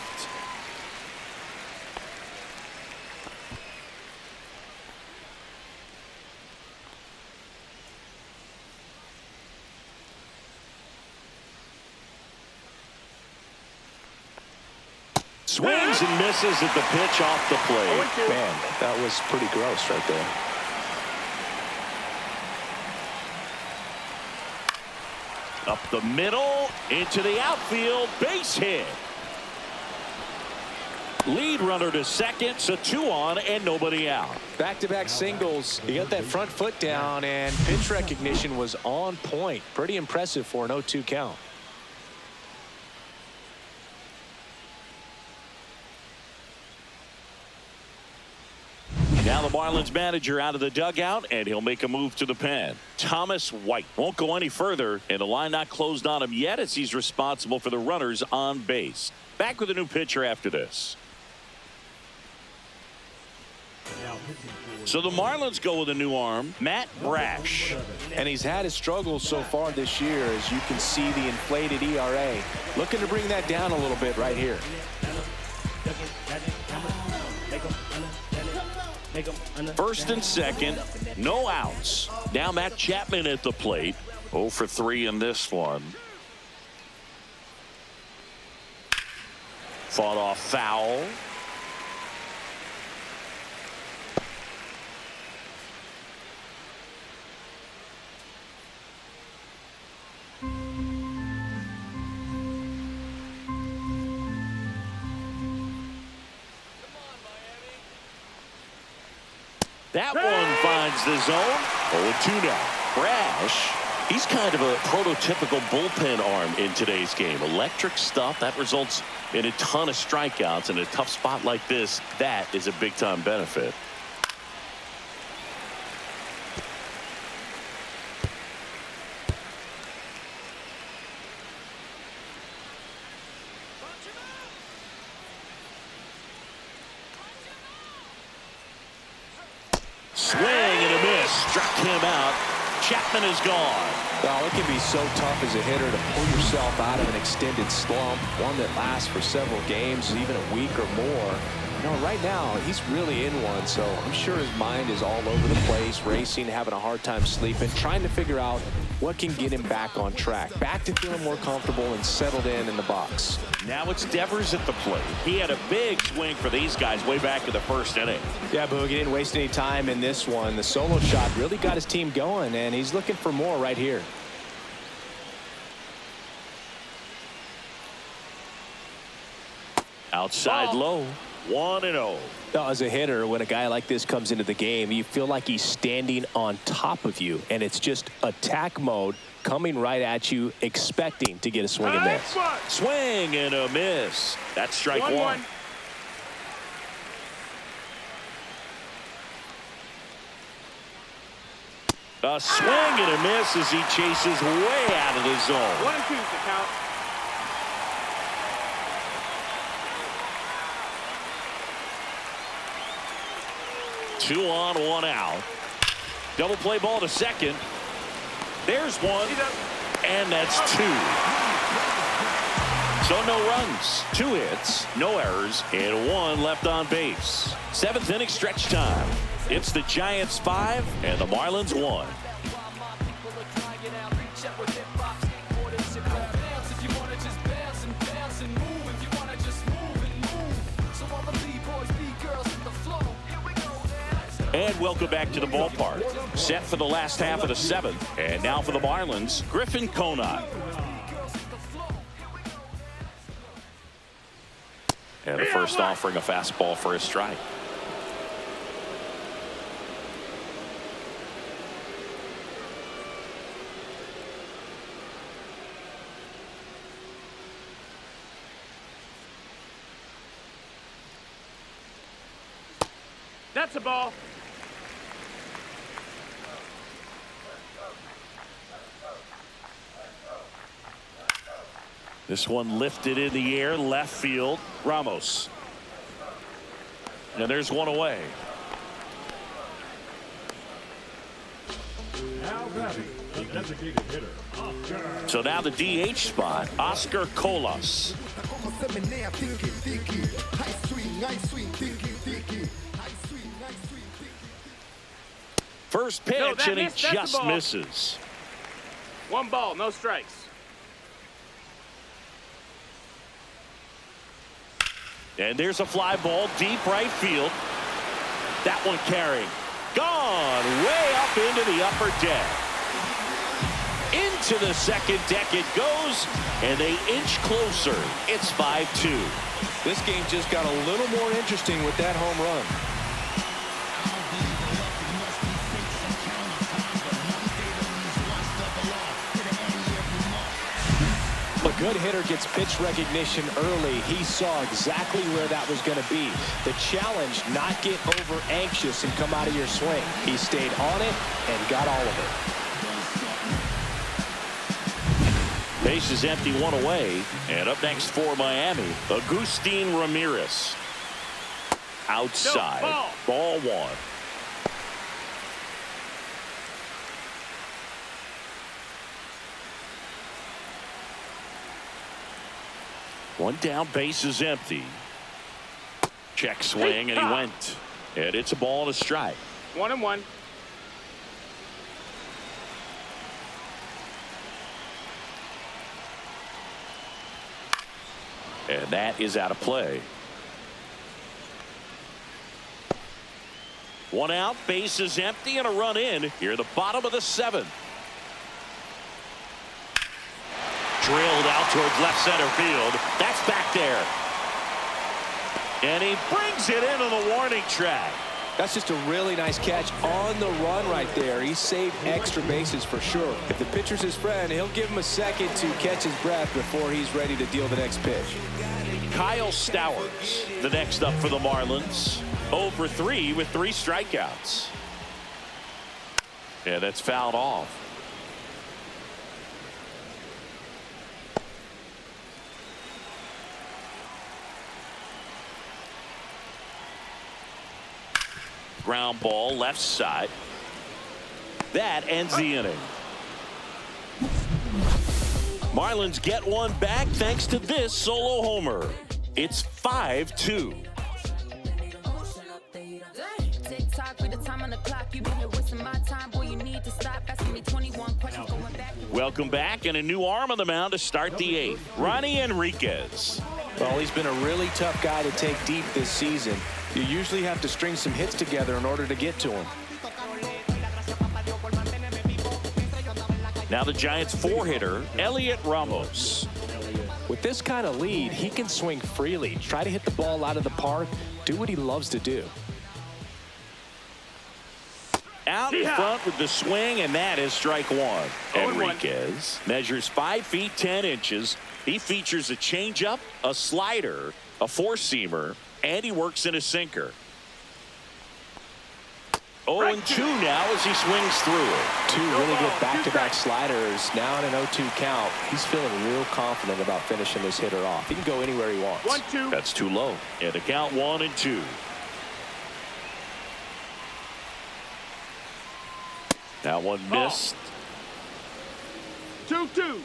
Swings and misses at the pitch off the plate. Man, that was pretty gross right there. Up the middle, into the outfield, base hit. Lead runner to second, so 2 on and nobody out. Back-to-back singles. He got that front foot down, and pitch recognition was on point. Pretty impressive for an 0-2 count. Now the Marlins manager out of the dugout, and he'll make a move to the pen. Thomas White won't go any further, and the line not closed on him yet as he's responsible for the runners on base. Back with a new pitcher after this. So the Marlins go with a new arm, Matt Brash. And he's had his struggles so far this year, as you can see the inflated ERA. Looking to bring that down a little bit right here. First and second, no outs. Now Matt Chapman at the plate. 0 for 3 in this one. Fought off foul. That one finds the zone. 0-2 now. Brash, he's kind of a prototypical bullpen arm in today's game. Electric stuff that results in a ton of strikeouts. In a tough spot like this, that is a big-time benefit. Swing and a miss. Struck him out. Chapman is gone. Well, it can be so tough as a hitter to pull yourself out of an extended slump, one that lasts for several games, even a week or more. You know, right now, he's really in one, so I'm sure his mind is all over the place, racing, having a hard time sleeping, trying to figure out what can get him back on track, back to feeling more comfortable and settled in the box. Now it's Devers at the plate. He had a big swing for these guys way back in the first inning. Yeah, Boog, he didn't waste any time in this one. The solo shot really got his team going, and he's looking for more right here. Outside low. 1-0. Now, as a hitter, when a guy like this comes into the game, you feel like he's standing on top of you, and it's just attack mode coming right at you, expecting to get a swing and miss. Swing and a miss. That's strike one. A swing and a miss as he chases way out of the zone. 1-2 is the count. Two on, one out. Double play ball to second. There's one, and that's two. So no runs, 2 hits, no errors, and 1 left on base. 7th inning stretch time. It's the Giants 5 and the Marlins 1. And welcome back to the ballpark. Set for the last half of the 7th. And now for the Marlins, Griffin Conant. And the first offering a fastball for a strike. That's a ball. This one lifted in the air, left field. Ramos. And there's one away. Now batting, the designated hitter, Oscar. So now the DH spot, Oscar Colas. First pitch, No, that and he missed. That's the just ball. misses. 1 ball, no strikes. And there's a fly ball deep right field. That one carrying. Gone way up into the upper deck. Into the second deck it goes, and they inch closer. It's 5-2. This game just got a little more interesting with that home run. A good hitter gets pitch recognition early. He saw exactly where that was going to be. The challenge, not get over anxious and come out of your swing. He stayed on it and got all of it. Base is empty, one away. And up next for Miami, Agustin Ramirez. Outside. No, ball one. One down, base is empty. Check swing, and he went. And it's a ball and a strike. 1-1. And that is out of play. One out, base is empty, and a run in here at the bottom of the seventh. Drilled out towards left center field. That's back there. And he brings it into the warning track. That's just a really nice catch on the run right there. He saved extra bases for sure. If the pitcher's his friend, he'll give him a second to catch his breath before he's ready to deal the next pitch. Kyle Stowers, the next up for the Marlins. 0 for 3 with 3 strikeouts. And that's fouled off. Ground ball left side. That ends the inning. Marlins get one back thanks to this solo homer. It's 5-2. Welcome back, and a new arm on the mound to start the 8th. Ronnie Enriquez. Well, he's been a really tough guy to take deep this season. You usually have to string some hits together in order to get to him. Now the Giants 4-hitter, Elliot Ramos. With this kind of lead, he can swing freely, try to hit the ball out of the park, do what he loves to do. Out in front with the swing, and that is strike one. Enriquez measures 5 feet 10 inches. He features a changeup, a slider, a four-seamer, and he works in a sinker. 0-2 now as he swings through it. 2 really good back-to-back sliders. Now in an 0-2 count. He's feeling real confident about finishing this hitter off. He can go anywhere he wants. 1-2. That's too low. And the count 1-2. That one missed. 2-2.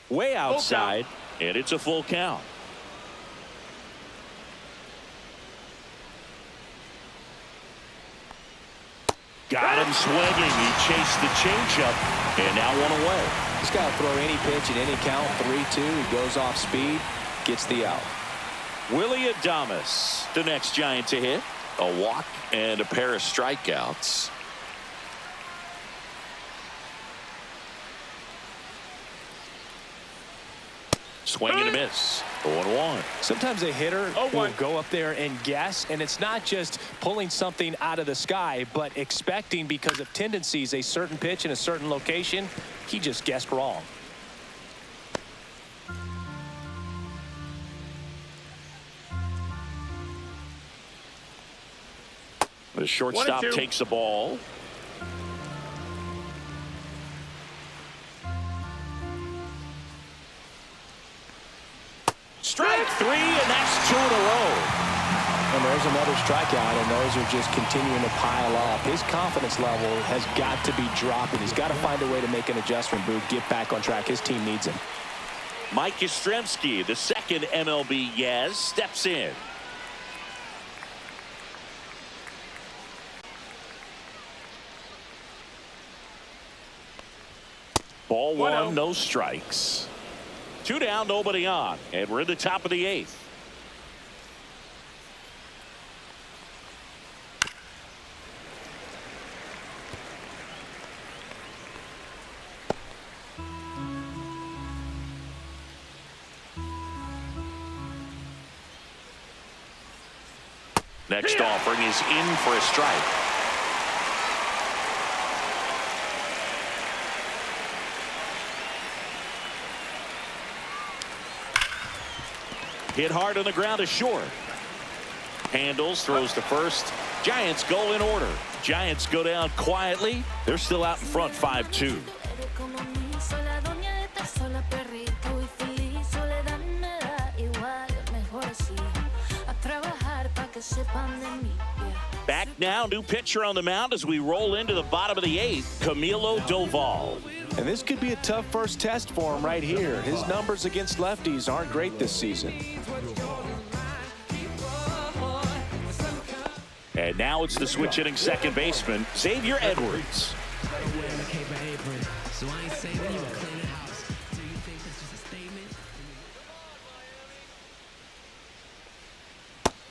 Way outside, and it's a full count. Got him swinging. He chased the changeup, and now one away. He's got to throw any pitch at any count. 3-2. He goes off speed, gets the out. Willie Adames, the next Giant to hit. A walk and a pair of strikeouts. Swing and a miss. 0-1. Sometimes a hitter will go up there and guess, and it's not just pulling something out of the sky, but expecting because of tendencies a certain pitch in a certain location. He just guessed wrong. The shortstop takes the ball. Strike 3, and that's 2 in a row. And there's another strikeout, and those are just continuing to pile up. His confidence level has got to be dropping. He's got to find a way to make an adjustment, Boog, get back on track. His team needs him. Mike Yastrzemski, the second MLB Yaz, steps in. Ball 1, no strikes. 2 down, nobody on, and we're in the top of the 8th. Next offering is in for a strike. Hit hard on the ground is short. Handles, throws to first. Giants go in order. Giants go down quietly. They're still out in front 5-2. Back now, new pitcher on the mound as we roll into the bottom of the 8th, Camilo Doval. And this could be a tough first test for him right here. His numbers against lefties aren't great this season. And now it's the switch hitting second baseman, Xavier Edwards.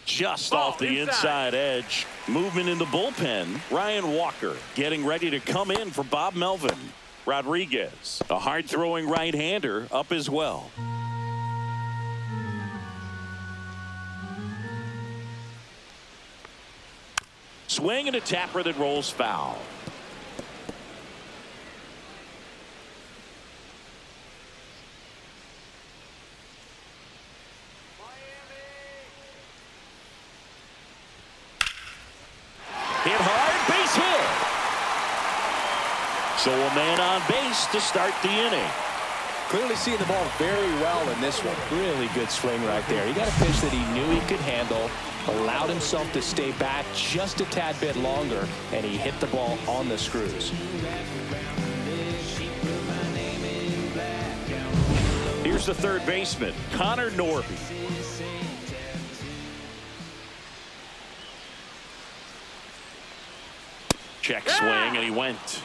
Just off the inside edge. Movement in the bullpen. Ryan Walker getting ready to come in for Bob Melvin. Rodriguez, a hard-throwing right-hander, up as well. Swing and a tapper that rolls foul. Hit hard, base hit. So a man on base to start the inning. Clearly seeing the ball very well in this one. Really good swing right there. He got a pitch that he knew he could handle, allowed himself to stay back just a tad bit longer, and he hit the ball on the screws. Here's the third baseman, Connor Norby. Check swing, and he went.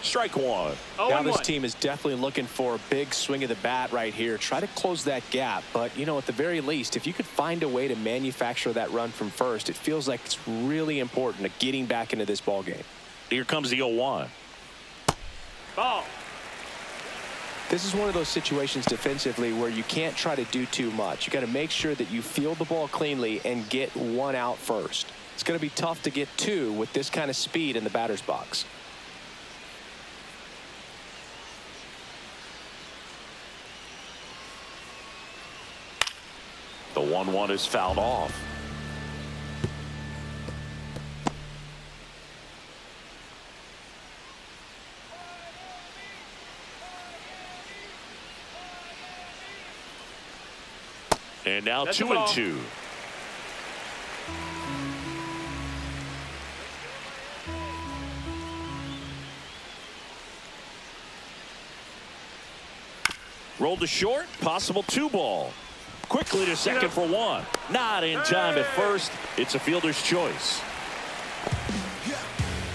Strike one. Now this team is definitely looking for a big swing of the bat right here. Try to close that gap. But, you know, at the very least, if you could find a way to manufacture that run from first, it feels like it's really important to getting back into this ball game. Here comes the 0-1. Ball. This is one of those situations defensively where you can't try to do too much. You got to make sure that you field the ball cleanly and get one out first. It's going to be tough to get two with this kind of speed in the batter's box. The 1-1 is fouled off. And now 2-2. Rolled to short, possible 2-ball. Quickly to second for one. Not in time at first. It's a fielder's choice.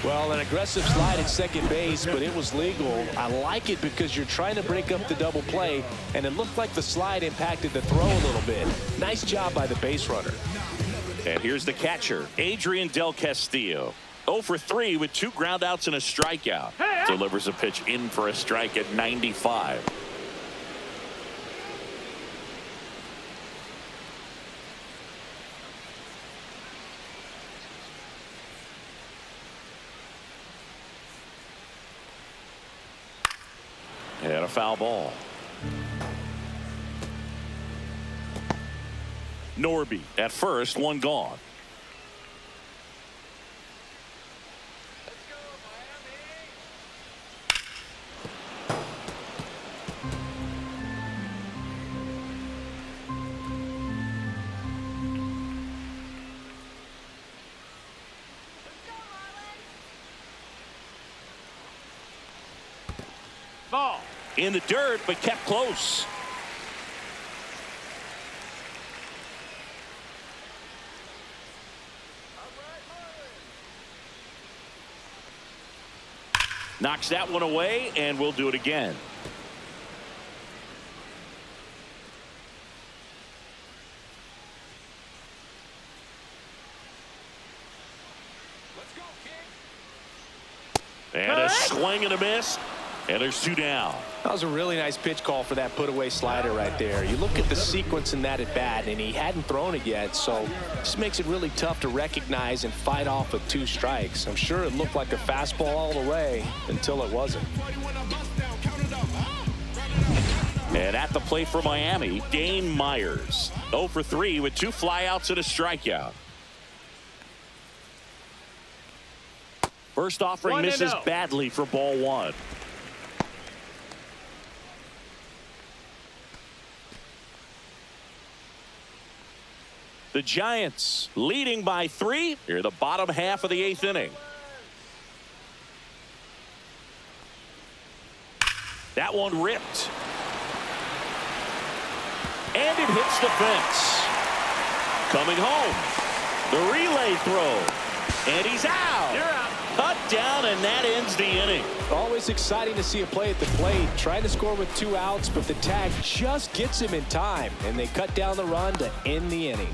Well, an aggressive slide at second base, but it was legal. I like it because you're trying to break up the double play, and it looked like the slide impacted the throw a little bit. Nice job by the base runner. And here's the catcher, Adrian Del Castillo. 0 for 3 with 2 groundouts and a strikeout. Delivers a pitch in for a strike at 95. And a foul ball. Norby at first, one gone. Ball. In the dirt, but kept close. Knocks that one away, and we'll do it again. And a swing and a miss. And there's 2 down. That was a really nice pitch call for that put-away slider right there. You look at the sequence in that at bat, and he hadn't thrown it yet, so this makes it really tough to recognize and fight off with 2 strikes. I'm sure it looked like a fastball all the way until it wasn't. And at the plate for Miami, Dane Myers. 0 for 3 with 2 flyouts and a strikeout. First offering misses badly for ball 1. The Giants leading by 3 here in the bottom half of the 8th inning. That one ripped. And it hits the fence. Coming home. The relay throw. And he's out. You're out. Cut down, and that ends the inning. Always exciting to see a play at the plate. Trying to score with 2 outs, but the tag just gets him in time. And they cut down the run to end the inning.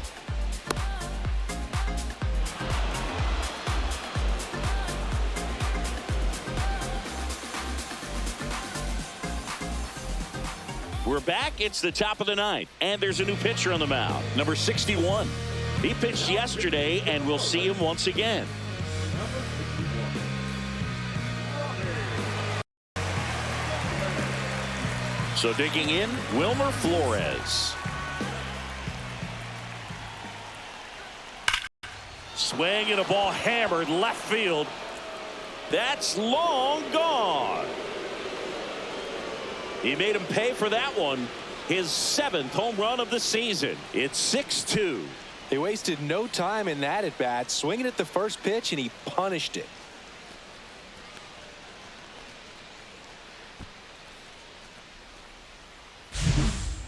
We're back. It's the top of the 9th, and there's a new pitcher on the mound, number 61. He pitched yesterday, and we'll see him once again. So digging in, Wilmer Flores. Swing and a ball hammered left field. That's long gone. He made him pay for that one. His 7th home run of the season. It's 6-2. They wasted no time in that at bat, swinging at the first pitch, and he punished it.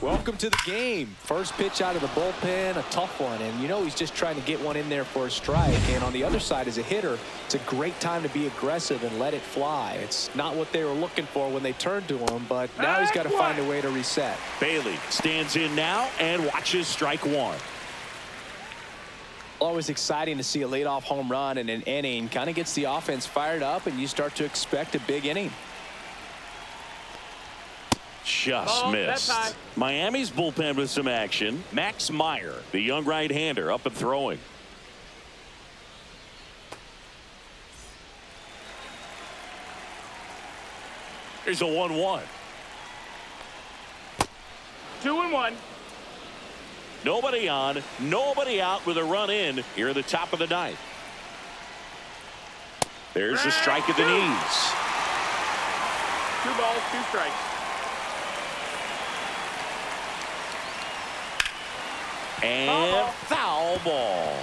Welcome to the game. First pitch out of the bullpen, a tough one, and you know he's just trying to get one in there for a strike. And on the other side, as a hitter, it's a great time to be aggressive and let it fly. It's not what they were looking for when they turned to him, but now he's got to find a way to reset. Bailey stands in now and watches strike 1. Always exciting to see a leadoff home run in an inning. Kind of gets the offense fired up, and you start to expect a big inning. Just missed. Miami's bullpen with some action. Max Meyer, the young right-hander, up and throwing. Here's a 1-1. 2-1. Nobody on, nobody out with a run in here at the top of the 9th. There's a strike at the knees. 2 balls, 2 strikes. And foul ball.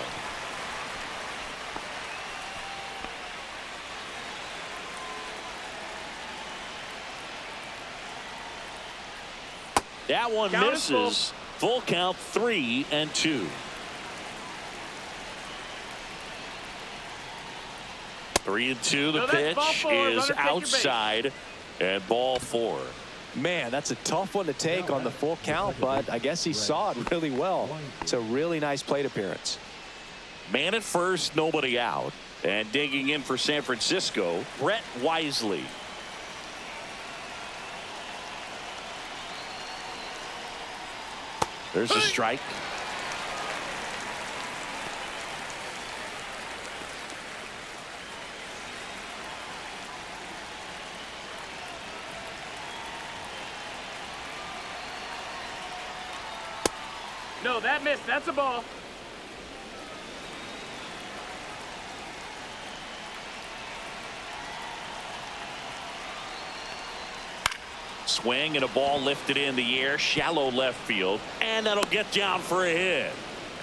That one misses. Full count, 3-2. 3-2. The pitch is outside and ball 4. Man, that's a tough one to take on the full count, but I guess he saw it really well. It's a really nice plate appearance. Man at first, nobody out. And digging in for San Francisco, Brett Wisely. There's a strike. No, that missed. That's a ball. Swing and a ball lifted in the air, shallow left field, and that'll get down for a hit.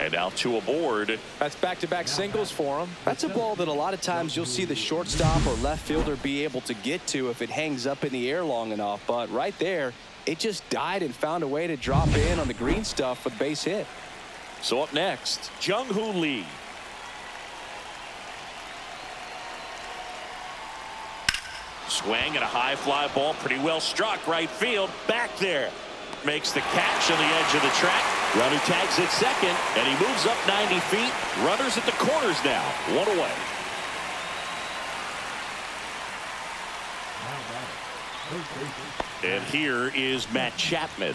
And out to aboard. That's back-to-back singles for him. That's a ball that a lot of times you'll see the shortstop or left fielder be able to get to if it hangs up in the air long enough. But right there, it just died and found a way to drop in on the green stuff with base hit. So up next, Jung-Hoo Lee. Swing and a high fly ball, pretty well struck right field. Back there. Makes the catch on the edge of the track. Runner tags at second, and he moves up 90 feet. Runners at the corners now. 1 away. And here is Matt Chapman.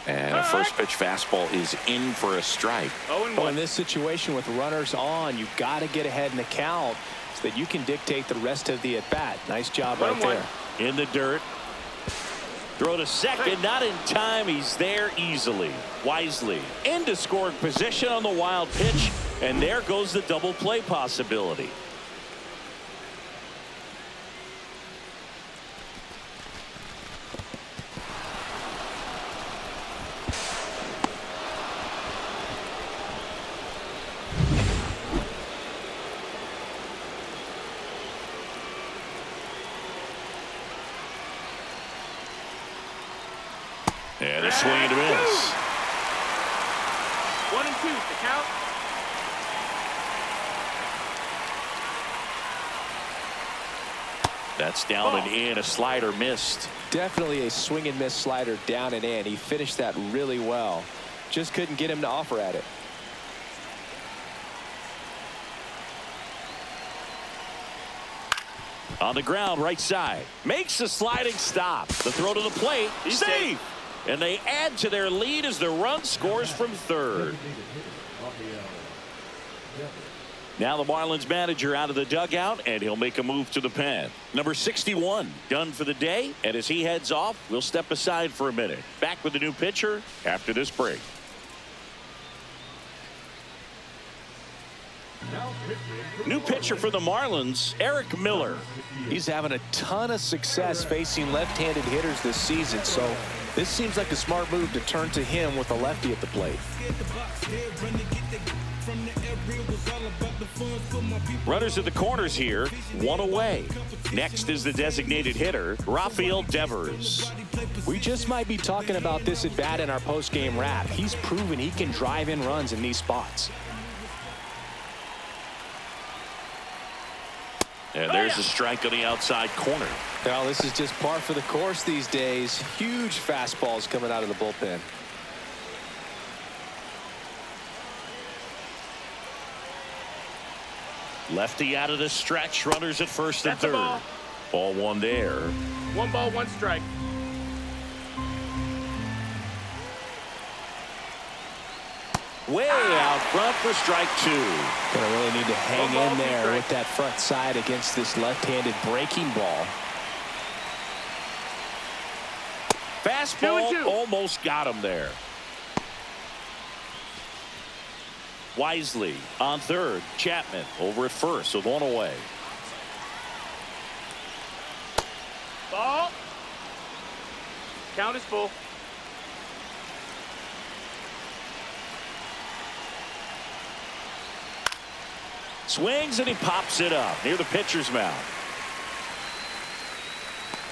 And a first pitch fastball is in for a strike. 0-1. Well, in this situation with runners on, you've got to get ahead in the count so that you can dictate the rest of the at-bat. Nice job right 1-1. there. In the dirt. Throw to second, not in time. He's there easily. Wisely into scoring position on the wild pitch, and there goes the double play possibility. And a swing and a miss. 1-2, the count. That's down and in. A slider missed. Definitely a swing and miss slider down and in. He finished that really well. Just couldn't get him to offer at it. On the ground, right side. Makes a sliding stop. The throw to the plate. He's Safe. And they add to their lead as the run scores from third. Now the Marlins manager out of the dugout, and he'll make a move to the pen. Number 61 done for the day, and as he heads off, we'll step aside for a minute. Back with a new pitcher after this break. New pitcher for the Marlins, Eric Miller. He's having a ton of success facing left-handed hitters this season, so this seems like a smart move to turn to him with a lefty at the plate. Runners at the corners here, one away. Next is the designated hitter, Rafael Devers. We just might be talking about this at bat in our post-game wrap. He's proven he can drive in runs in these spots. And there's a strike on the outside corner. Well, this is just par for the course these days. Huge fastballs coming out of the bullpen. Lefty out of the stretch. Runners at first and That's a third. ball. Ball one there. 1 ball, 1 strike. Way out front for strike two. Gonna really need to hang 1 ball, in 2 there strikes. with that front side against this left-handed breaking ball. Fastball 2-2. almost got him there. Wisely on third. Chapman over at first with one away. Ball. Count is full. Swings and he pops it up near the pitcher's mound.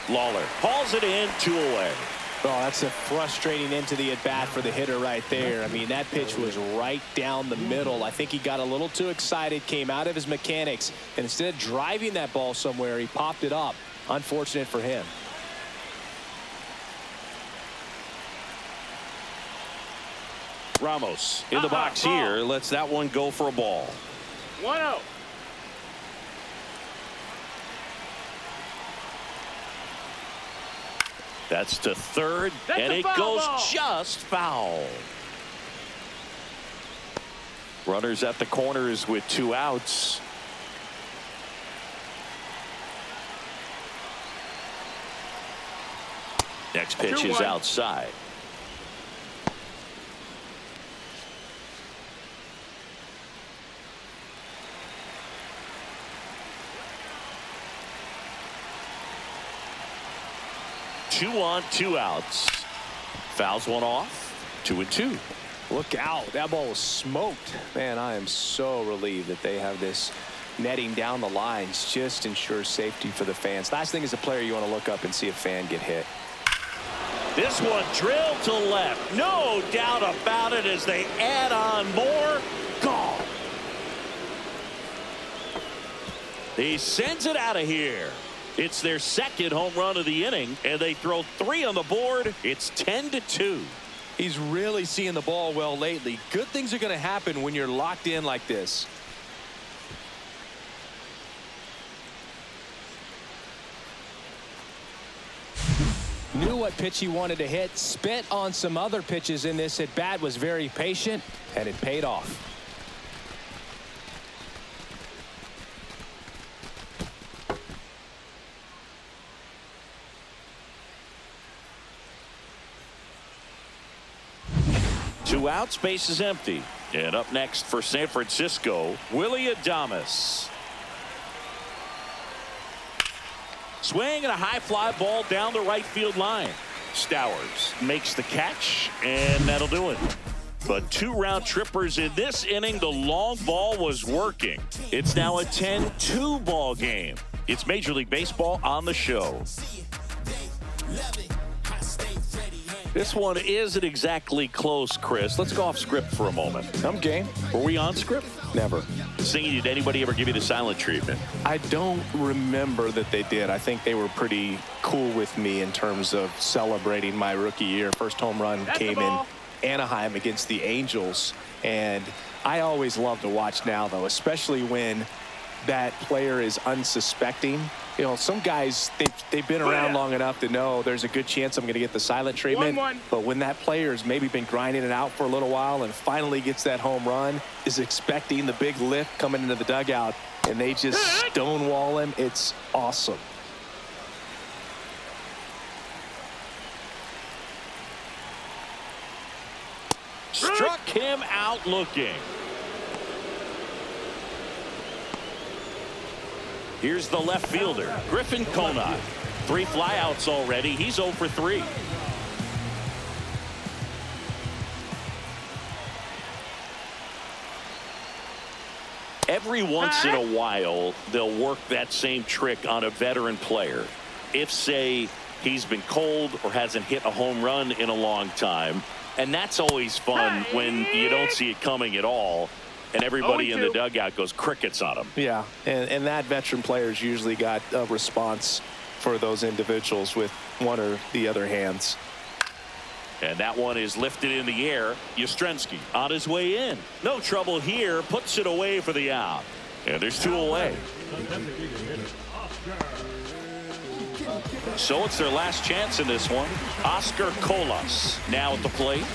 Lawler hauls it in, 2 away. Oh, that's a frustrating end to the at-bat for the hitter right there. I mean, that pitch was right down the middle. I think he got a little too excited, came out of his mechanics, and instead of driving that ball somewhere, he popped it up. Unfortunate for him. Ramos in the box ball. here. Lets that one go for a ball. 1-0. That's to third, That's and a it foul goes ball. just foul. Runners at the corners with 2 outs. Next pitch is 2-1. outside. Two on, 2 outs. Fouls one off. 2-2. Look out. That ball was smoked. Man, I am so relieved that they have this netting down the lines. Just ensures safety for the fans. Last thing as a player, you want to look up and see a fan get hit. This one drilled to left. No doubt about it as they add on more. Gone. He sends it out of here. It's their second home run of the inning, and they throw 3 on the board. It's 10-2. He's really seeing the ball well lately. Good things are going to happen when you're locked in like this. New what pitch he wanted to hit. Spent on some other pitches in this at bat, was very patient, and it paid off. Two outs, base is empty. And up next for San Francisco, Willie Adames. Swing and a high fly ball down the right field line. Stowers makes the catch, and that'll do it. But 2 round trippers in this inning. The long ball was working. It's now a 10-2 ball game. It's Major League Baseball on the show. This one isn't exactly close, Chris. Let's go off script for a moment. I'm game. Were we on script? Never. Singing, did anybody ever give you the silent treatment? I don't remember that they did. I think they were pretty cool with me in terms of celebrating my rookie year. First home run came in Anaheim against the Angels. And I always love to watch now, though, especially when that player is unsuspecting. You know, some guys, they've been around long enough to know there's a good chance I'm going to get the silent treatment. 1-1. But when that player's maybe been grinding it out for a little while and finally gets that home run, is expecting the big lift coming into the dugout, and they just stonewall him, it's awesome. Struck him out looking. Here's the left fielder, Griffin Conant. 3 flyouts already. He's 0 for 3. Every once in a while, they'll work that same trick on a veteran player. If, say, he's been cold or hasn't hit a home run in a long time. And that's always fun when you don't see it coming at all. And everybody in the dugout goes crickets on him. Yeah, and that veteran player's usually got a response for those individuals with one or the other hands. And that one is lifted in the air. Yastrzemski on his way in. No trouble here. Puts it away for the out. And there's 2 away. So it's their last chance in this one. Oscar Colas now at the plate.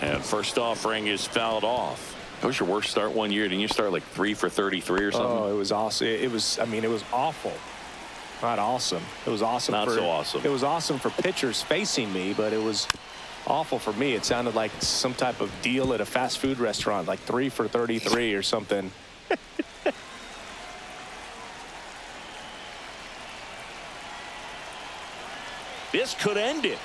And first offering is fouled off. That was your worst start one year. Didn't you start like 3 for 33 or something? Oh, it was awesome. It was, I mean, it was awful. Not awesome. It was awesome. Not so awesome. It was awesome for pitchers facing me, but it was awful for me. It sounded like some type of deal at a fast food restaurant, like 3 for 33 or something. This could end it.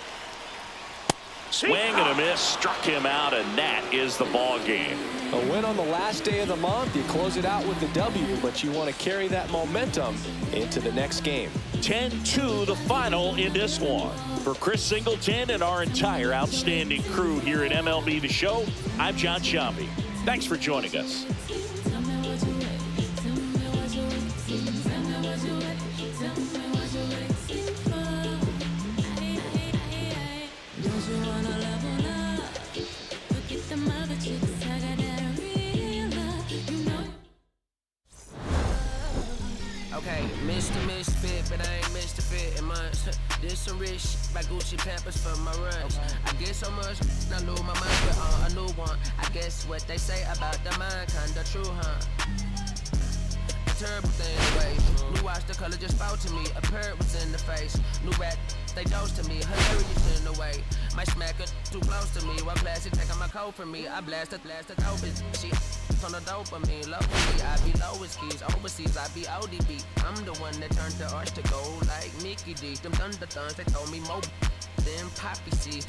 Swing and a miss, struck him out, and that is the ball game. A win on the last day of the month. You close it out with the W, but you want to carry that momentum into the next game. 10-2 the final in this one. For Chris Singleton and our entire outstanding crew here at MLB The Show, I'm John Sciambi. Thanks for joining us. Okay, Mr. Misfit, but I ain't Mr. Fit in mine. This some rich shit by Gucci Pampers for my runs. I get so much, I lose my mind with a new one. I guess what they say about the mind, kinda true, huh? A terrible thing away. New watch, the color just spoke to me. A parrot was in the face. New rat, they dose to me. Hilarious in a way. My smacker too close to me. While classic taking my coat from me. I blast the dope is she on the dopamine. Locally, I be lowest keys. Overseas, I be ODB. I'm the one that turned the arch to gold like Mickey D. Them thunder thuns, they told me more than poppy seeds.